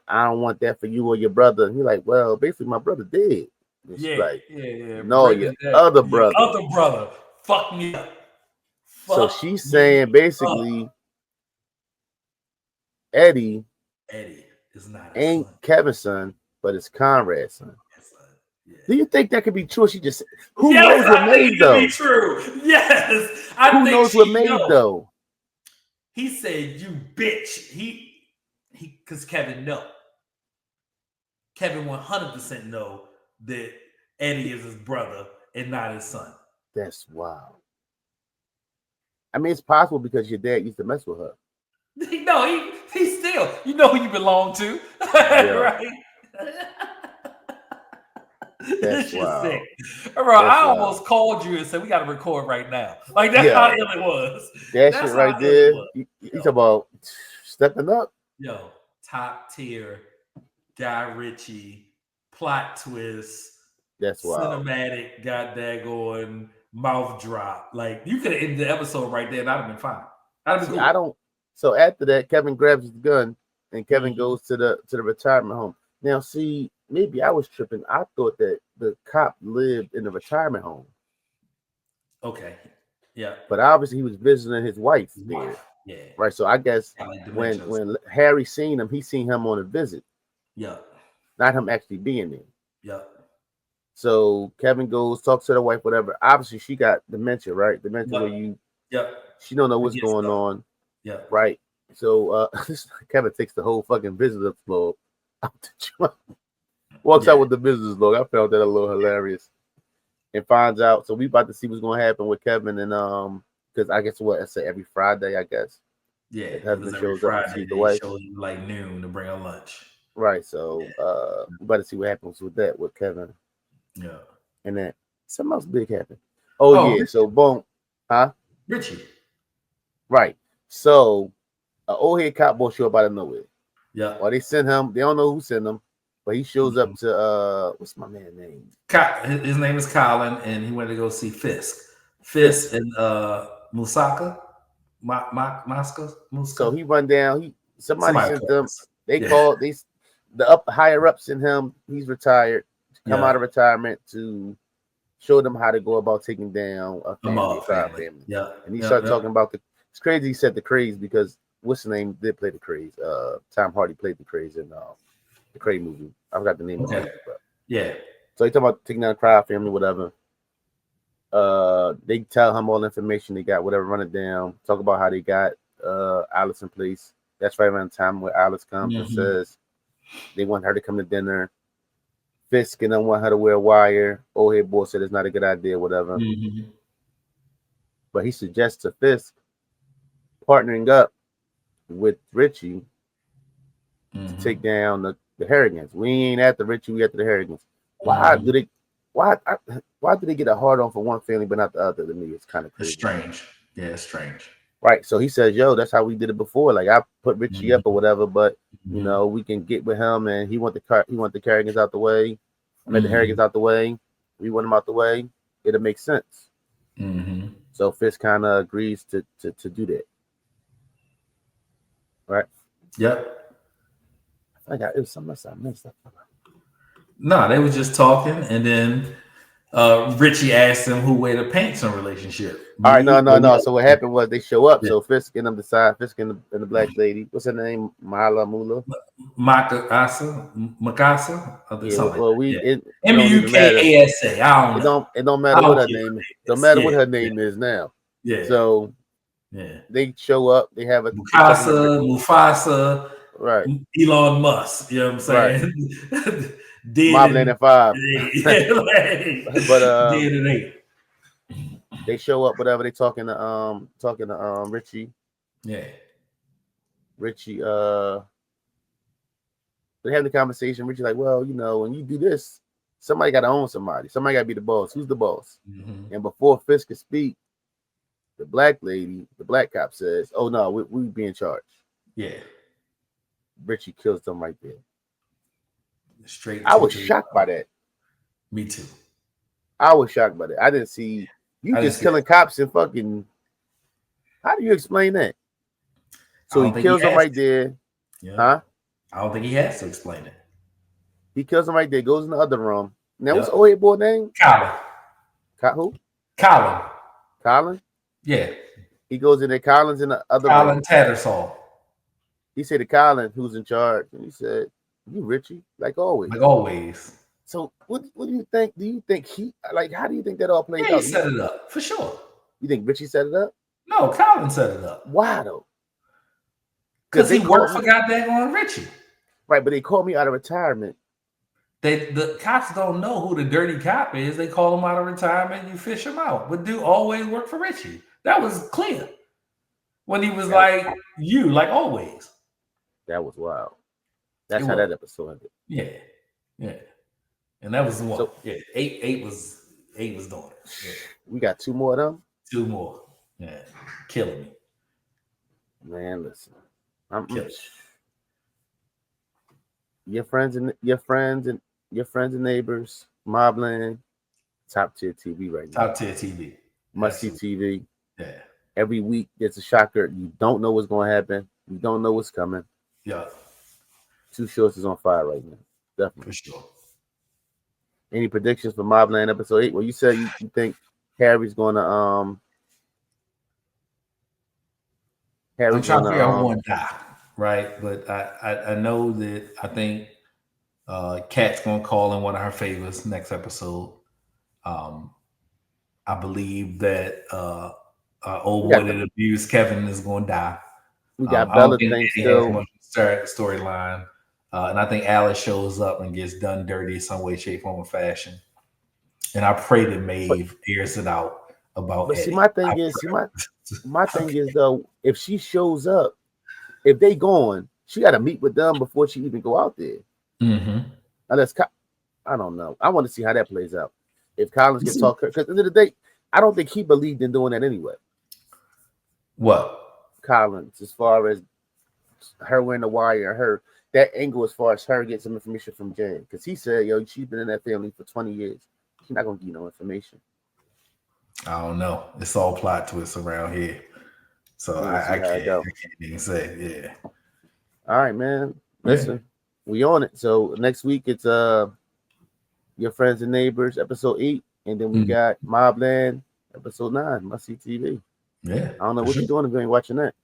I don't want that for you or your brother. And he's like, well, basically, my brother did. Yeah. No, your other brother. Other brother. Fuck me up. So she's saying basically, Eddie is not ain't Kevin's son, but it's Conrad's son. Yeah. Do you think that could be true? She just who knows what Maeve though? Be true. Yes, who knows what Maeve though? He said, "You bitch." He because Kevin know. Kevin 100% know that Eddie is his brother and not his son. That's wild. I mean, it's possible because your dad used to mess with her. No, he still, who you belong to, right? That's wild. Sick. Bro, I almost called you and said we got to record right now. Like that's how ill it was. That's shit right there. You talk about stepping up. Yo, top tier, Guy Ritchie, plot twist. That's wild. Cinematic, got that going, mouth drop. Like you could have ended the episode right there, and I'd have been fine. I'd have been cool. So after that, Kevin grabs his gun and Kevin goes to the retirement home. Now, see, maybe I was tripping. I thought that the cop lived in the retirement home. Okay. Yeah. But obviously he was visiting his wife there. Yeah. Right. So I guess when Harry seen him, he seen him on a visit. Yeah. Not him actually being there. Yeah. So Kevin goes, talks to the wife, whatever. Obviously, she got dementia, right? Dementia where you she don't know what's going on. Yeah. Right. So Kevin takes the whole fucking visitor floor out the trunk. Walks out with the business logo. I found that a little hilarious. And finds out. So we about to see what's going to happen with Kevin and because I guess what I say every Friday, I guess. Yeah, the husband shows Friday, up to see the wife. Shows you like noon to bring her lunch. Right. So we about to see what happens with that with Kevin. Yeah. And then something else big happened. Oh yeah. Richie. So boom. Huh? Richie. Right. So an old head cop boy show up out of nowhere. Yeah. Well, they sent him. They don't know who sent him, but he shows up to what's my man's name? His name is Colin, and he went to go see Fisk. Fisk and Musaka. Muska. So he run down. Somebody sent them. They called the higher ups in him. He's retired. Come out of retirement to show them how to go about taking down a family, family. Yeah. And he started talking about it's crazy. He said the craze because what's the name did play the craze. Tom Hardy played the craze in the Craze movie. I forgot the name of it. Yeah. So he talking about taking down a crowd family, whatever. They tell him all the information they got, whatever, run it down. Talk about how they got Alice in place. That's right around the time where Alice comes and says they want her to come to dinner. Fisk and them want her to wear a wire. Old head boy said it's not a good idea, whatever. But he suggests to Fisk partnering up with Richie to take down the Harrigans. We ain't at the Richie, we at the Harrigans. Why do they get a hard on for one family but not the other? To me, it's kind of crazy. It's strange. Yeah, it's strange. Right. So he says, yo, that's how we did it before. Like I put Richie up or whatever, but you know, we can get with him and he want the Harrigans out the way. I mean the Harrigans out the way. We want them out the way. It'll make sense. So Fisk kind of agrees to do that. Right? Yep. I got it was something else I missed. No, they were just talking, and then Richie asked him who wear the pants in a relationship. All right, no. So what happened was they show up. So Fisk and them decide. Fisk and the black lady. What's her name? Mala Mula. Makasa. Well, MUKASA. I don't know. It don't matter what her name is. Don't matter what her name is now. Yeah. So they show up. They have a Mufasa. Right. Elon Musk. You know what I'm saying? Right. Mobland at 5. But dead at 8. They show up, whatever. They talking to Richie. Yeah. Richie, they have the conversation. Richie like, well, you know, when you do this, somebody got to own somebody. Somebody got to be the boss. Who's the boss? And before Fisk could speak, the black lady, the black cop says, "Oh no, we be in charge." Yeah. Richie kills them right there. Straight. I was shocked by that. Me too. I was shocked by that. I didn't see you just killing cops and fucking. How do you explain that? So he kills them right there. Yeah. Huh? I don't think he has to explain it. He kills him right there. Goes in the other room. Now what's the old boy name? Colin. Who? Colin. Colin? Yeah. He goes in there. Colin's in the other room. Colin Tattersall. He said to Colin, who's in charge, and he said, "You Richie, like always." Like always. So what do you think? Do you think how do you think that all played out? He set it up for sure. You think Richie set it up? No, Colin set it up. Why though? Because he worked for goddamn Richie. Right, but they called me out of retirement. The cops don't know who the dirty cop is. They call him out of retirement. You fish him out. But dude always worked for Richie. That was clear. When he was like always. That was wild. That's how that episode ended. Yeah. And that was the one. So, eight was doing it. Yeah. We got 2 more of them. 2 more. Yeah. Killing me. Man, listen. Killing your friends and neighbors, Mobland, top tier TV right now. Top tier TV. Must see TV. Yeah. Every week it's a shocker. You don't know what's going to happen. You don't know what's coming. Yeah. 2 shows is on fire right now. Definitely. For sure. Any predictions for Mobland episode 8? Well, you said you think Harry's going to I'm trying to figure out one die, right? But I know that I think Kat's gonna call in one of her favors next episode. I believe that old boy that abused Kevin is gonna die. We got Bella thing still. Storyline. And I think Alice shows up and gets done dirty some way, shape, form, or fashion. And I pray that Maeve airs it out about Eddie. See, my thing is though, if she shows up, if they going, she got to meet with them before she even go out there. Mm-hmm. Unless I don't know. I want to see how that plays out. If Collins can talk, because at the end of the day, I don't think he believed in doing that anyway. What? Collins, as far as her wearing the wire, that angle as far as her getting some information from Jane, because he said, "Yo, she's been in that family for 20 years. She's not gonna give you no information." I don't know. It's all plot twists around here, so I can't even say. Yeah. All right, man. Listen, we on it. So next week it's Your Friends and Neighbors episode 8, and then we got Mobland episode 9. Must see TV. Yeah. I don't know what you're doing if you ain't watching that.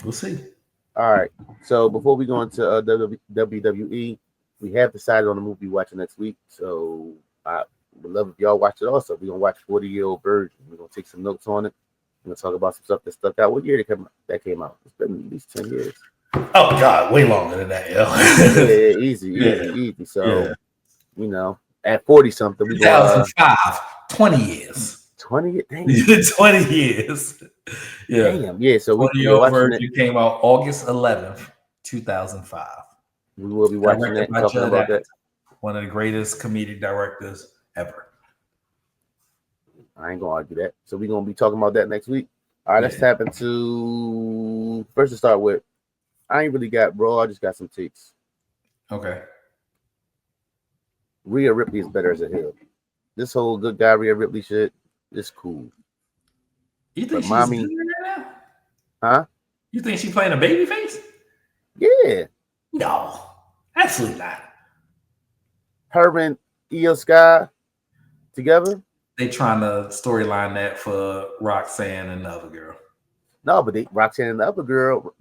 We'll see. All right. So before we go into WWE, we have decided on the movie we're watching next week. So I would love if y'all watch it also. We're going to watch 40-Year-Old Virgin. We're going to take some notes on it. We're going to talk about some stuff that stuck out. What year that came out? It's been at least 10 years. Oh, God. Way longer than that, yo. Yeah, easy. So, you know, at 40-something. 2005. 20 years. 20 years. Yeah. Damn. Yeah. So 40-Year-Old Virgin came out August 11th, 2005. We will be watching that and talking about that. One of the greatest comedic directors ever. I ain't gonna argue that. So we're gonna be talking about that next week. All right, let's tap into first to start with. I ain't really got Raw, I just got some takes. Okay. Rhea Ripley is better as a heel. This whole good guy Rhea Ripley shit is cool. You think she's doing that now? Huh? You think she's playing a baby face? Yeah. No, absolutely not. Her and Io Sky together? They trying to storyline that for Roxanne and the other girl. No, but Roxanne and the other girl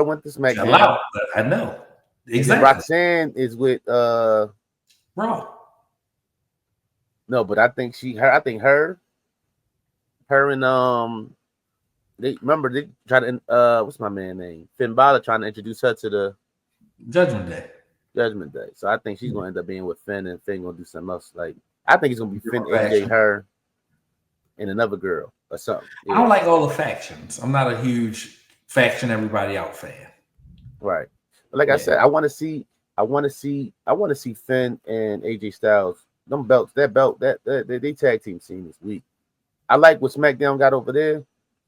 went to SmackDown. A lot, I know. Exactly. Roxanne is with Raw. No, but I think her and they try to what's my man name? Finn Balor trying to introduce her to the Judgment Day. So I think she's gonna end up being with Finn, and Finn gonna do something else. Like I think it's gonna be Finn, AJ, her, and another girl or something. Yeah. I don't like all the factions. I'm not a huge faction everybody out fan. Right. But like I said, I want to see Finn and AJ Styles. Them belts, that they tag team scene this week. I like what SmackDown got over there.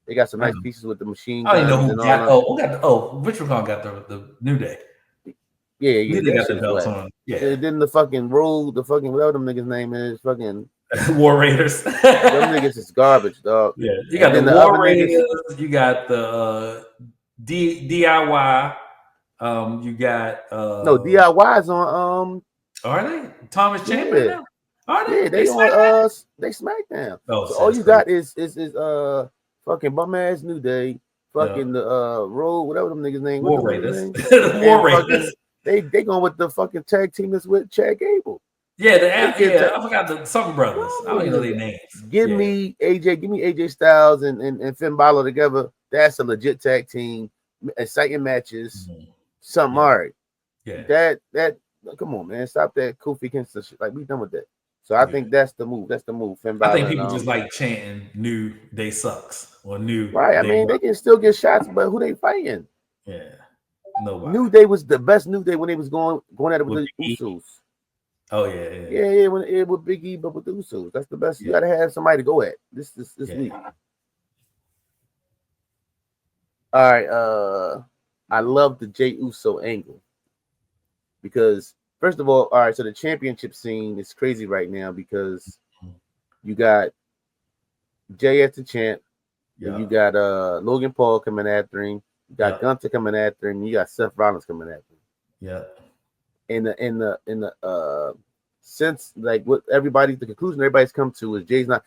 They got some nice pieces with the machine. I don't know who got Richard Khan got the New Day. Yeah. They got the belts on. Yeah. And then the fucking whatever them niggas' name is, fucking War Raiders. Them niggas is garbage, dog. Yeah, you got the War Raiders. You got the DIY. You got no DIY's on. Are they Thomas Chamber now? Are they? Yeah, they on they SmackDown. Oh, so all you got is fucking bum ass New Day, fucking the Road, whatever them niggas name. War Raiders. War Raiders. They going with the fucking tag team that's with Chad Gable. Yeah, I forgot the something brothers. I don't even know their names. Give me AJ Styles and Finn Balor together. That's a legit tag team. Exciting matches. Mm-hmm. Something all right. Yeah. That come on, man. Stop that Kofi Kingston shit. Like we done with that. So I think that's the move. Finn Balor. I think people just like chanting "New Day sucks" or "New." Right. I mean, they can still get shots, but who they fighting? Yeah. Nobody. New Day was the best New Day when they was going at it with the Usos. Oh yeah. When it with Big E, but with the Usos, that's the best. You gotta have somebody to go at this week. All right. I love the Jey Uso angle because first of all right. So the championship scene is crazy right now because you got Jey as the champ, and you got Logan Paul coming after him. You got Gunther coming after him. You got Seth Rollins coming after him. Yeah. In the sense, like what the conclusion everybody's come to is Jay's not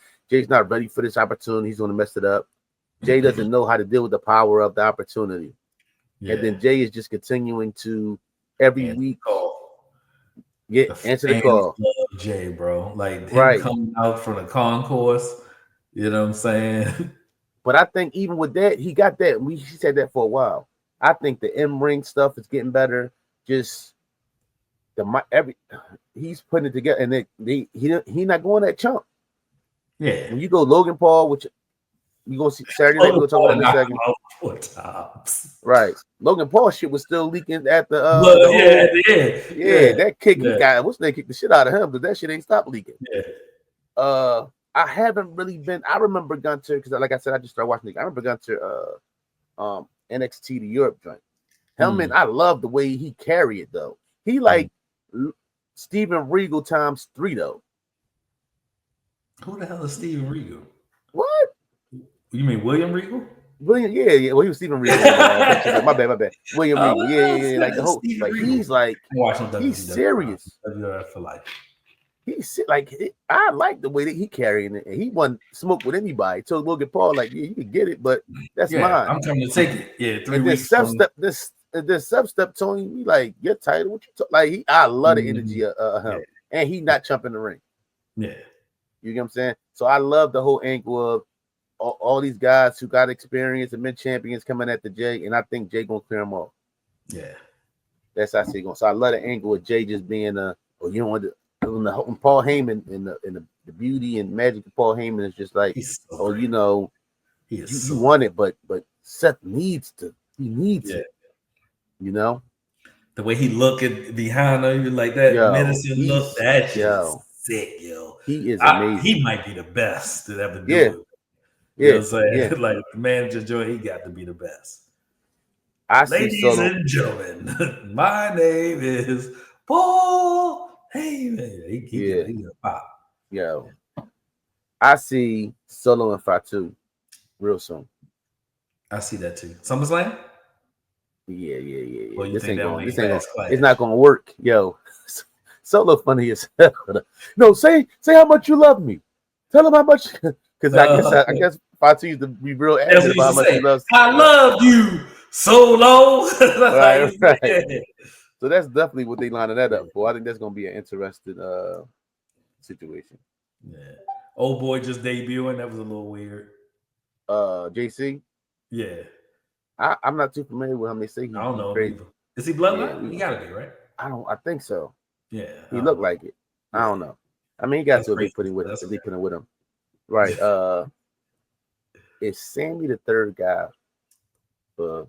ready for this opportunity. He's going to mess it up. Jay doesn't know how to deal with the power of the opportunity. Yeah. And then Jay is just continuing to every week answer the call. Love Jay, bro. Like him coming out from the concourse. You know what I'm saying? But I think even with that, he got that. He said that for a while. I think the in-ring stuff is getting better. Just he's putting it together, and he not going that chump. Yeah. When you go Logan Paul, which you gonna see Saturday night, we'll talk about that in a second. Right. Logan Paul shit was still leaking at the that kick he got. What's that kick the shit out of him, but that shit ain't stopped leaking. Yeah. I haven't really been. I remember Gunter because, like I said, I just started watching. I remember Gunter, NXT to Europe joint. Hellman, I love the way he carried it though. He like Steven Regal times 3 though. Who the hell is Steven Regal? What? You mean William Regal? William, yeah. Well, he was Steven Regal. My bad. William Regal, yeah. Like the whole, like he's like, he's serious. For life. He's like, I like the way that he carrying it. And he wasn't smoke with anybody. Told Logan Paul, like, yeah, you can get it, but that's mine. I'm coming to take it. Yeah, 3 weeks. This substep Tony, me like, your title, what you talk? Like, I love the energy of him, and he not jumping the ring. Yeah, you get what I'm saying. So I love the whole angle of all these guys who got experience and been champions coming at the Jay, and I think Jay gonna clear them off. Yeah, that's how I see it going. So I love the angle of Jay just being when Paul Heyman and the beauty and magic of Paul Heyman is just like, you want it, but Seth needs to. He needs it. You know, the way he looking behind him, like that menacing look. That shit is sick, yo. He is amazing. He might be the best to ever do it. You know what I'm saying? Like the manager Joy, he got to be the best. Ladies and gentlemen, my name is Paul Heyman. He a pop. Yo, I see Solo and Fatu real soon. I see that too. SummerSlam. Yeah. Well, this ain't gonna. It's not gonna work, yo. Solo funny as hell. No, say how much you love me. Tell him how much. Because I guess Fatu used to be real angry about how much he loves. I love you, Solo. Right. So that's definitely what they lining that up for. I think that's gonna be an interesting situation. Yeah. Old boy just debuting. That was a little weird. JC. Yeah. I'm not too familiar with him. They say he's crazy. Is he bloodline? Yeah, he gotta be, right? I think so. Yeah. He looked like it. I don't know. I mean, he got to be putting with him. They put him with him. Right. Is Sammy the third guy for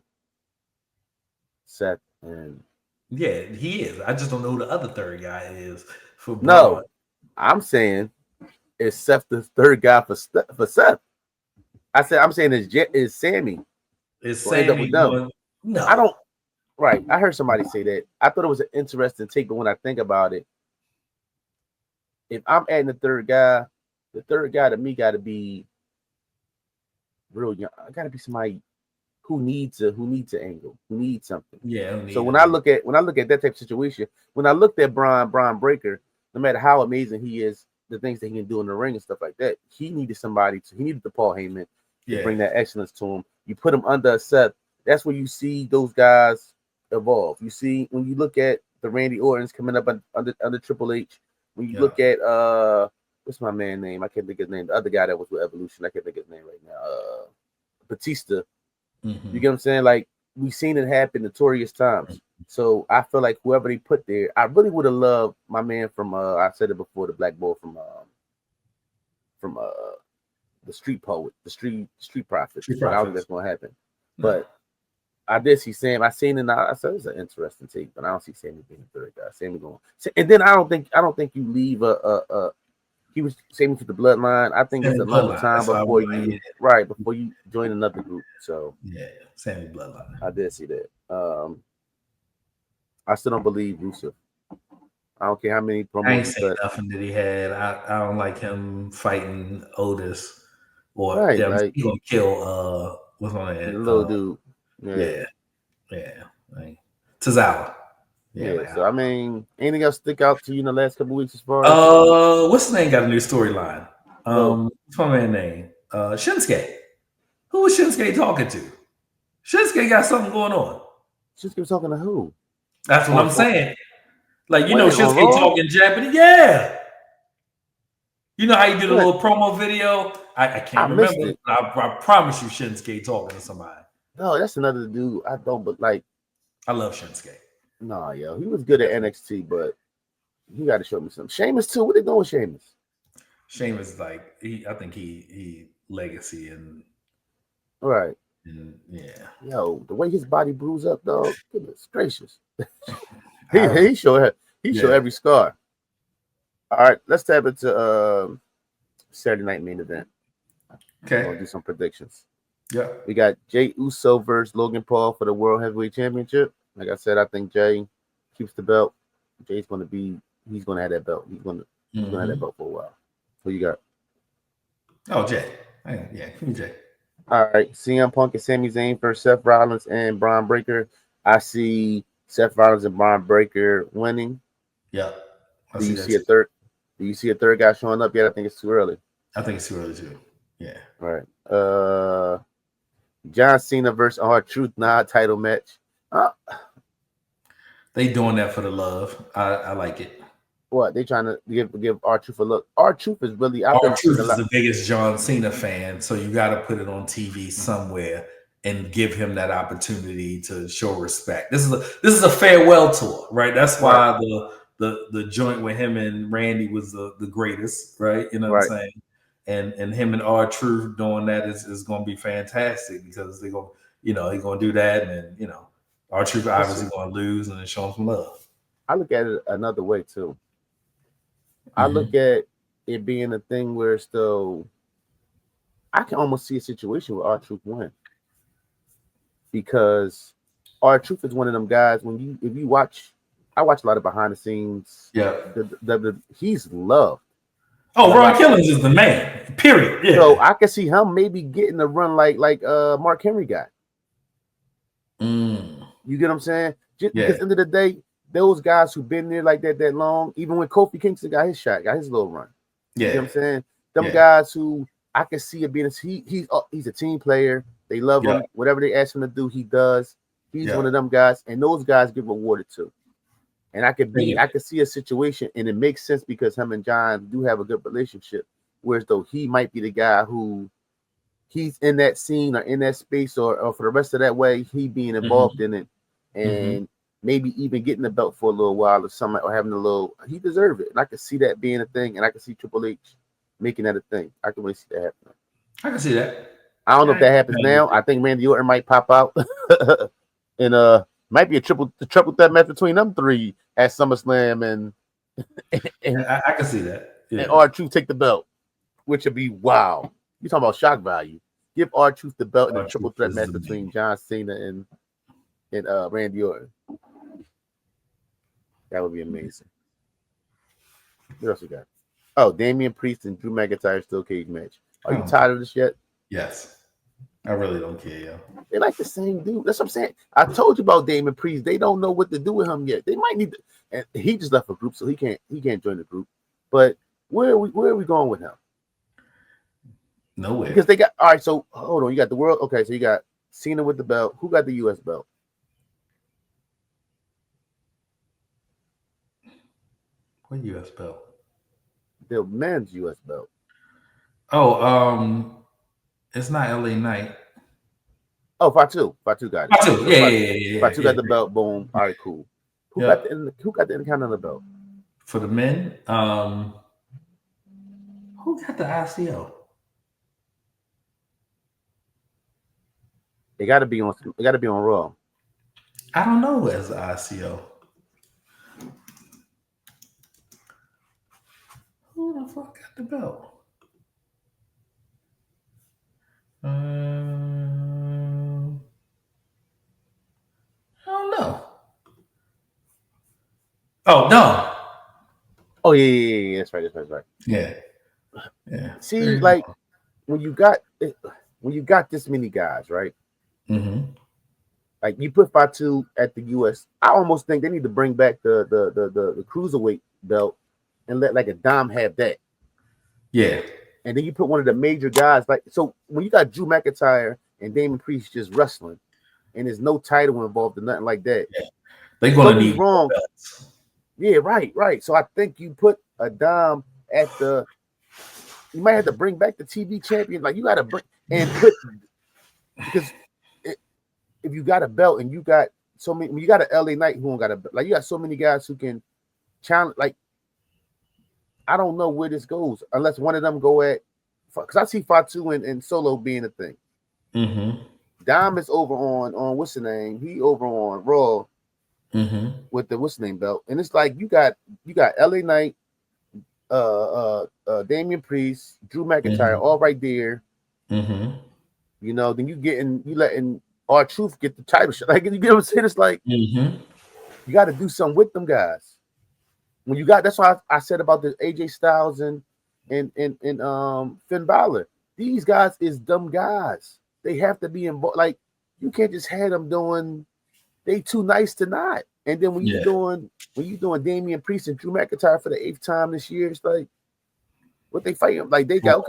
Seth and yeah, he is. I just don't know who the other third guy is for Braun. No, I'm saying is Seth the third guy for Seth. I'm saying is Sammy. Is Sammy going? No, I don't. Right, I heard somebody say that. I thought it was an interesting take, but when I think about it, if I'm adding the third guy to me got to be real young. I got to be somebody who needs an angle, who needs something. Yeah. So when I look at that type of situation, when I looked at Braun Breaker, no matter how amazing he is, the things that he can do in the ring and stuff like that, he needed the Paul Heyman to bring that excellence to him. You put him under a Seth. That's where you see those guys evolve. You see when you look at the Randy Ortons coming up under Triple H. When you look at what's my man name? I can't think of his name. The other guy that was with Evolution. I can't think of his name right now. Batista. Mm-hmm. You get what I'm saying? Like we've seen it happen notorious times. So I feel like whoever they put there, I really would have loved my man from I said it before, the black boy from the street poet, the street prophet. I don't think that's gonna happen. No. But I did see Sam. I seen it. I said it's an interesting take, but I don't see Sammy being the third guy. Sammy going, and then I don't think you leave he was Sammy for the bloodline. I think it's a long time before you join another group. So yeah, Sammy bloodline. I did see that. I still don't believe Rusev. I don't care how many promos. I ain't saying nothing that he had. I don't like him fighting Otis or he's gonna kill what's on that? The little dude. Yeah. Tozawa. Yeah. So I mean, anything else stick out to you in the last couple of weeks as far as what's his name got a new storyline? What's my man's name? Shinsuke. Who was Shinsuke talking to? Shinsuke got something going on. Shinsuke was talking to who? That's what I'm saying. Like, Shinsuke talking Japanese. Yeah. You know how you did a little promo video? I can't remember. It. I promise you, Shinsuke talking to somebody. No, that's another dude. I don't, but like, I love Shinsuke. No, yo, he was good at NXT, but he got to show me something. Sheamus too. What they doing with Sheamus? Sheamus, like, I think he legacy and right. And yeah, yo, the way his body bruised up, dog. Goodness gracious. he showed every scar. All right, let's tap into Saturday night main event. Okay, we'll do some predictions. Yeah, we got Jey Uso versus Logan Paul for the World Heavyweight Championship. Like I said, I think Jey keeps the belt. Jay's going to have that belt. He's going to have that belt for a while. Who you got? Oh, Jay. Yeah, give me Jay. All right, CM Punk and Sami Zayn versus Seth Rollins and Braun Breaker. I see Seth Rollins and Braun Breaker winning. Yeah. Do you see a third guy showing up yet? I think it's too early. I think it's too early too. Yeah. All right. John Cena versus R-Truth title match. They doing that for the love. I like it. What they trying to give R-Truth a look? R-Truth is really R-Truth is the biggest John Cena fan, so you got to put it on TV somewhere and give him that opportunity to show respect. This is a farewell tour, right? That's why the joint with him and Randy was the greatest, right? You know what I'm saying? And him and R-Truth doing that is going to be fantastic because they're going to do that, and R-Truth obviously going to lose and then show him some love. I look at it another way too. I look at it being a thing where I can almost see a situation where R-Truth win, because R-Truth is one of them guys. If you watch, I watch a lot of behind the scenes. Yeah, he's loved. Oh, Ron Killings is the man. Period. Yeah. So I can see him maybe getting a run like Mark Henry got. You get what I'm saying? Just because at the end of the day, those guys who've been there like that long, even when Kofi Kingston got his shot, got his little run. Yeah. You know what I'm saying? Them guys who I can see it being he's a team player. They love him. Whatever they ask him to do, he does. He's one of them guys, and those guys get rewarded too. And I could see a situation, and it makes sense because him and John do have a good relationship. Whereas though he might be the guy who he's in that scene or in that space or for the rest of that way, he being involved in it and maybe even getting the belt for a little while or something, or having he deserves it. And I can see that being a thing, and I can see Triple H making that a thing. I can really see that happening. I can see that. I don't know if that happens now. I think Randy Orton might pop out and might be a triple threat match between them three at SummerSlam, and I can see that. Yeah. And R-Truth take the belt, which would be wow. You talking about shock value? Give R-Truth the belt in a triple threat match between John Cena and Randy Orton. That would be amazing. What else we got? Oh, Damian Priest and Drew McIntyre steel cage match. Are you tired of this yet? Yes. I really don't care, yo. They like the same dude. That's what I'm saying. I told you about Damian Priest. They don't know what to do with him yet. They might need to, and he just left a group, so he can't join the group. But where are we going with him? Nowhere. Because they got all right. So hold on, you got the world. Okay, so you got Cena with the belt. Who got the U.S. belt? What U.S. belt? The men's U.S. belt. Oh, it's not LA Knight. Oh, Fatu got it. Fatu, yeah. Fatu got the belt. Boom. All right, cool. Who got the Intercontinental belt? For the men, who got the ICO? They got to be on. They got to be on Raw. I don't know who has the ICO. Who the fuck got the belt? I don't know. Oh no. Oh yeah. That's right. Yeah. See, like when you got this many guys, right? Like you put Fatu at the US, I almost think they need to bring back the cruiserweight belt and let like a Dom have that. Yeah. And then you put one of the major guys, like, so when you got Drew McIntyre and Damian Priest just wrestling, and there's no title involved or nothing like that. Yeah. They're gonna need wrong. Yeah, right. So I think you put a Dom at the You might have to bring back the TV champion. Like you got to bring and put because if you got a belt and you got so many, you got an LA Knight who don't got a like you got so many guys who can challenge. Like I don't know where this goes unless one of them go at because I see Fatu and Solo being a thing. Mm-hmm. Dom is over on what's the name? He over on Raw with the what's the name belt, and it's like you got LA Knight, Damian Priest, Drew McIntyre, all right there. Mm-hmm. You know, then you letting R-Truth get the title shot. Like you get what I'm saying? It's like you got to do something with them guys. When you got that's why I said about the AJ Styles and Finn Balor. These guys is dumb guys. They have to be involved. Like you can't just have them doing. They too nice to not. And then when you doing Damian Priest and Drew McIntyre for the 8th time this year, it's like what they fighting. Like they got beef.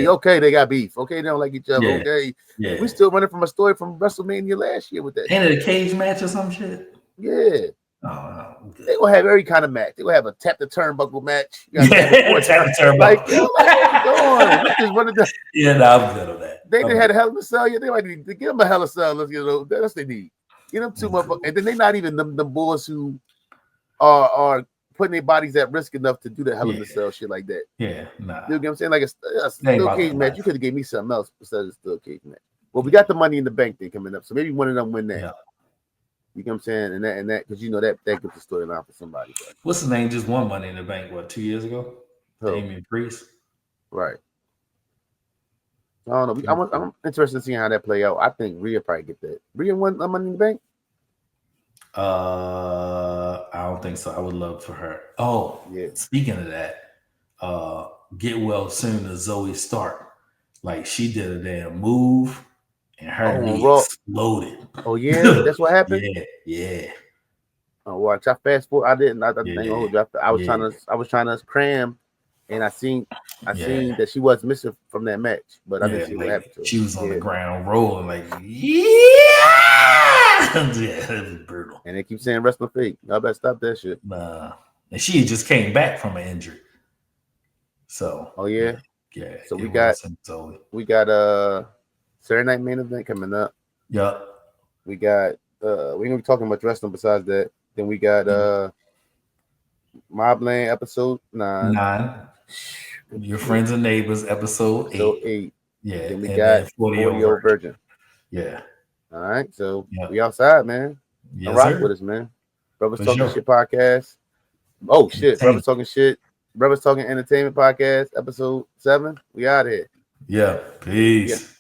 Okay, they got beef. Okay, they don't like each other. Okay, we still running from a story from WrestleMania last year with that. Ain't it a cage match or some shit? Yeah. Oh, they will have every kind of match. They will have a tap the turnbuckle match. Tap the turnbuckle. Like, yo, like, what one of the, I'm good on that. They had a hell of a cell. Yeah, they might need to give them a hell of a cell. That's what they need. Get them 2 motherfuckers, and then they not even the boys who are putting their bodies at risk enough to do the hell of a cell shit like that. Yeah, nah. You know what I'm saying? Like a steel cage match. You could have gave me something else instead of a steel cage match. Well, we got the Money in the Bank thing coming up, so maybe one of them win that. Yeah. You know what I'm saying? And that because you know that gets the storyline for somebody. But. What's his name? Just won Money in the Bank, 2 years ago? Damian Priest. Right. I don't know. I'm interested in seeing how that play out. I think Rhea probably get that. Rhea won Money in the Bank? I don't think so. I would love for her. Oh, yeah. Speaking of that, get well soon to Zoe Stark. Like she did a damn move. And her knee exploded. Oh yeah, that's what happened. Yeah. Oh, watch! I fast forward. I didn't. I was trying to cram, and I seen that she was missing from that match, but I didn't see what happened to her. She was on the ground rolling like, yeah, it was brutal. And they keep saying wrestling fake. Y'all better stop that shit. Nah, and she just came back from an injury. So. Oh yeah. Yeah. So we got Saturday Night Main Event coming up. Yeah. We got we ain't gonna be talking much wrestling besides that. Then we got Mobland episode 9. Your Friends and Neighbors episode 8. Yeah. Then we got 40-Year-Old Virgin. Yeah. All right. So we outside, man. Yes, rock with us, man. Brothas Talkin Shit podcast. Oh shit. Brothas Talkin Shit. Brothas Talkin Entertainment podcast episode 7. We out here. Yeah. Peace.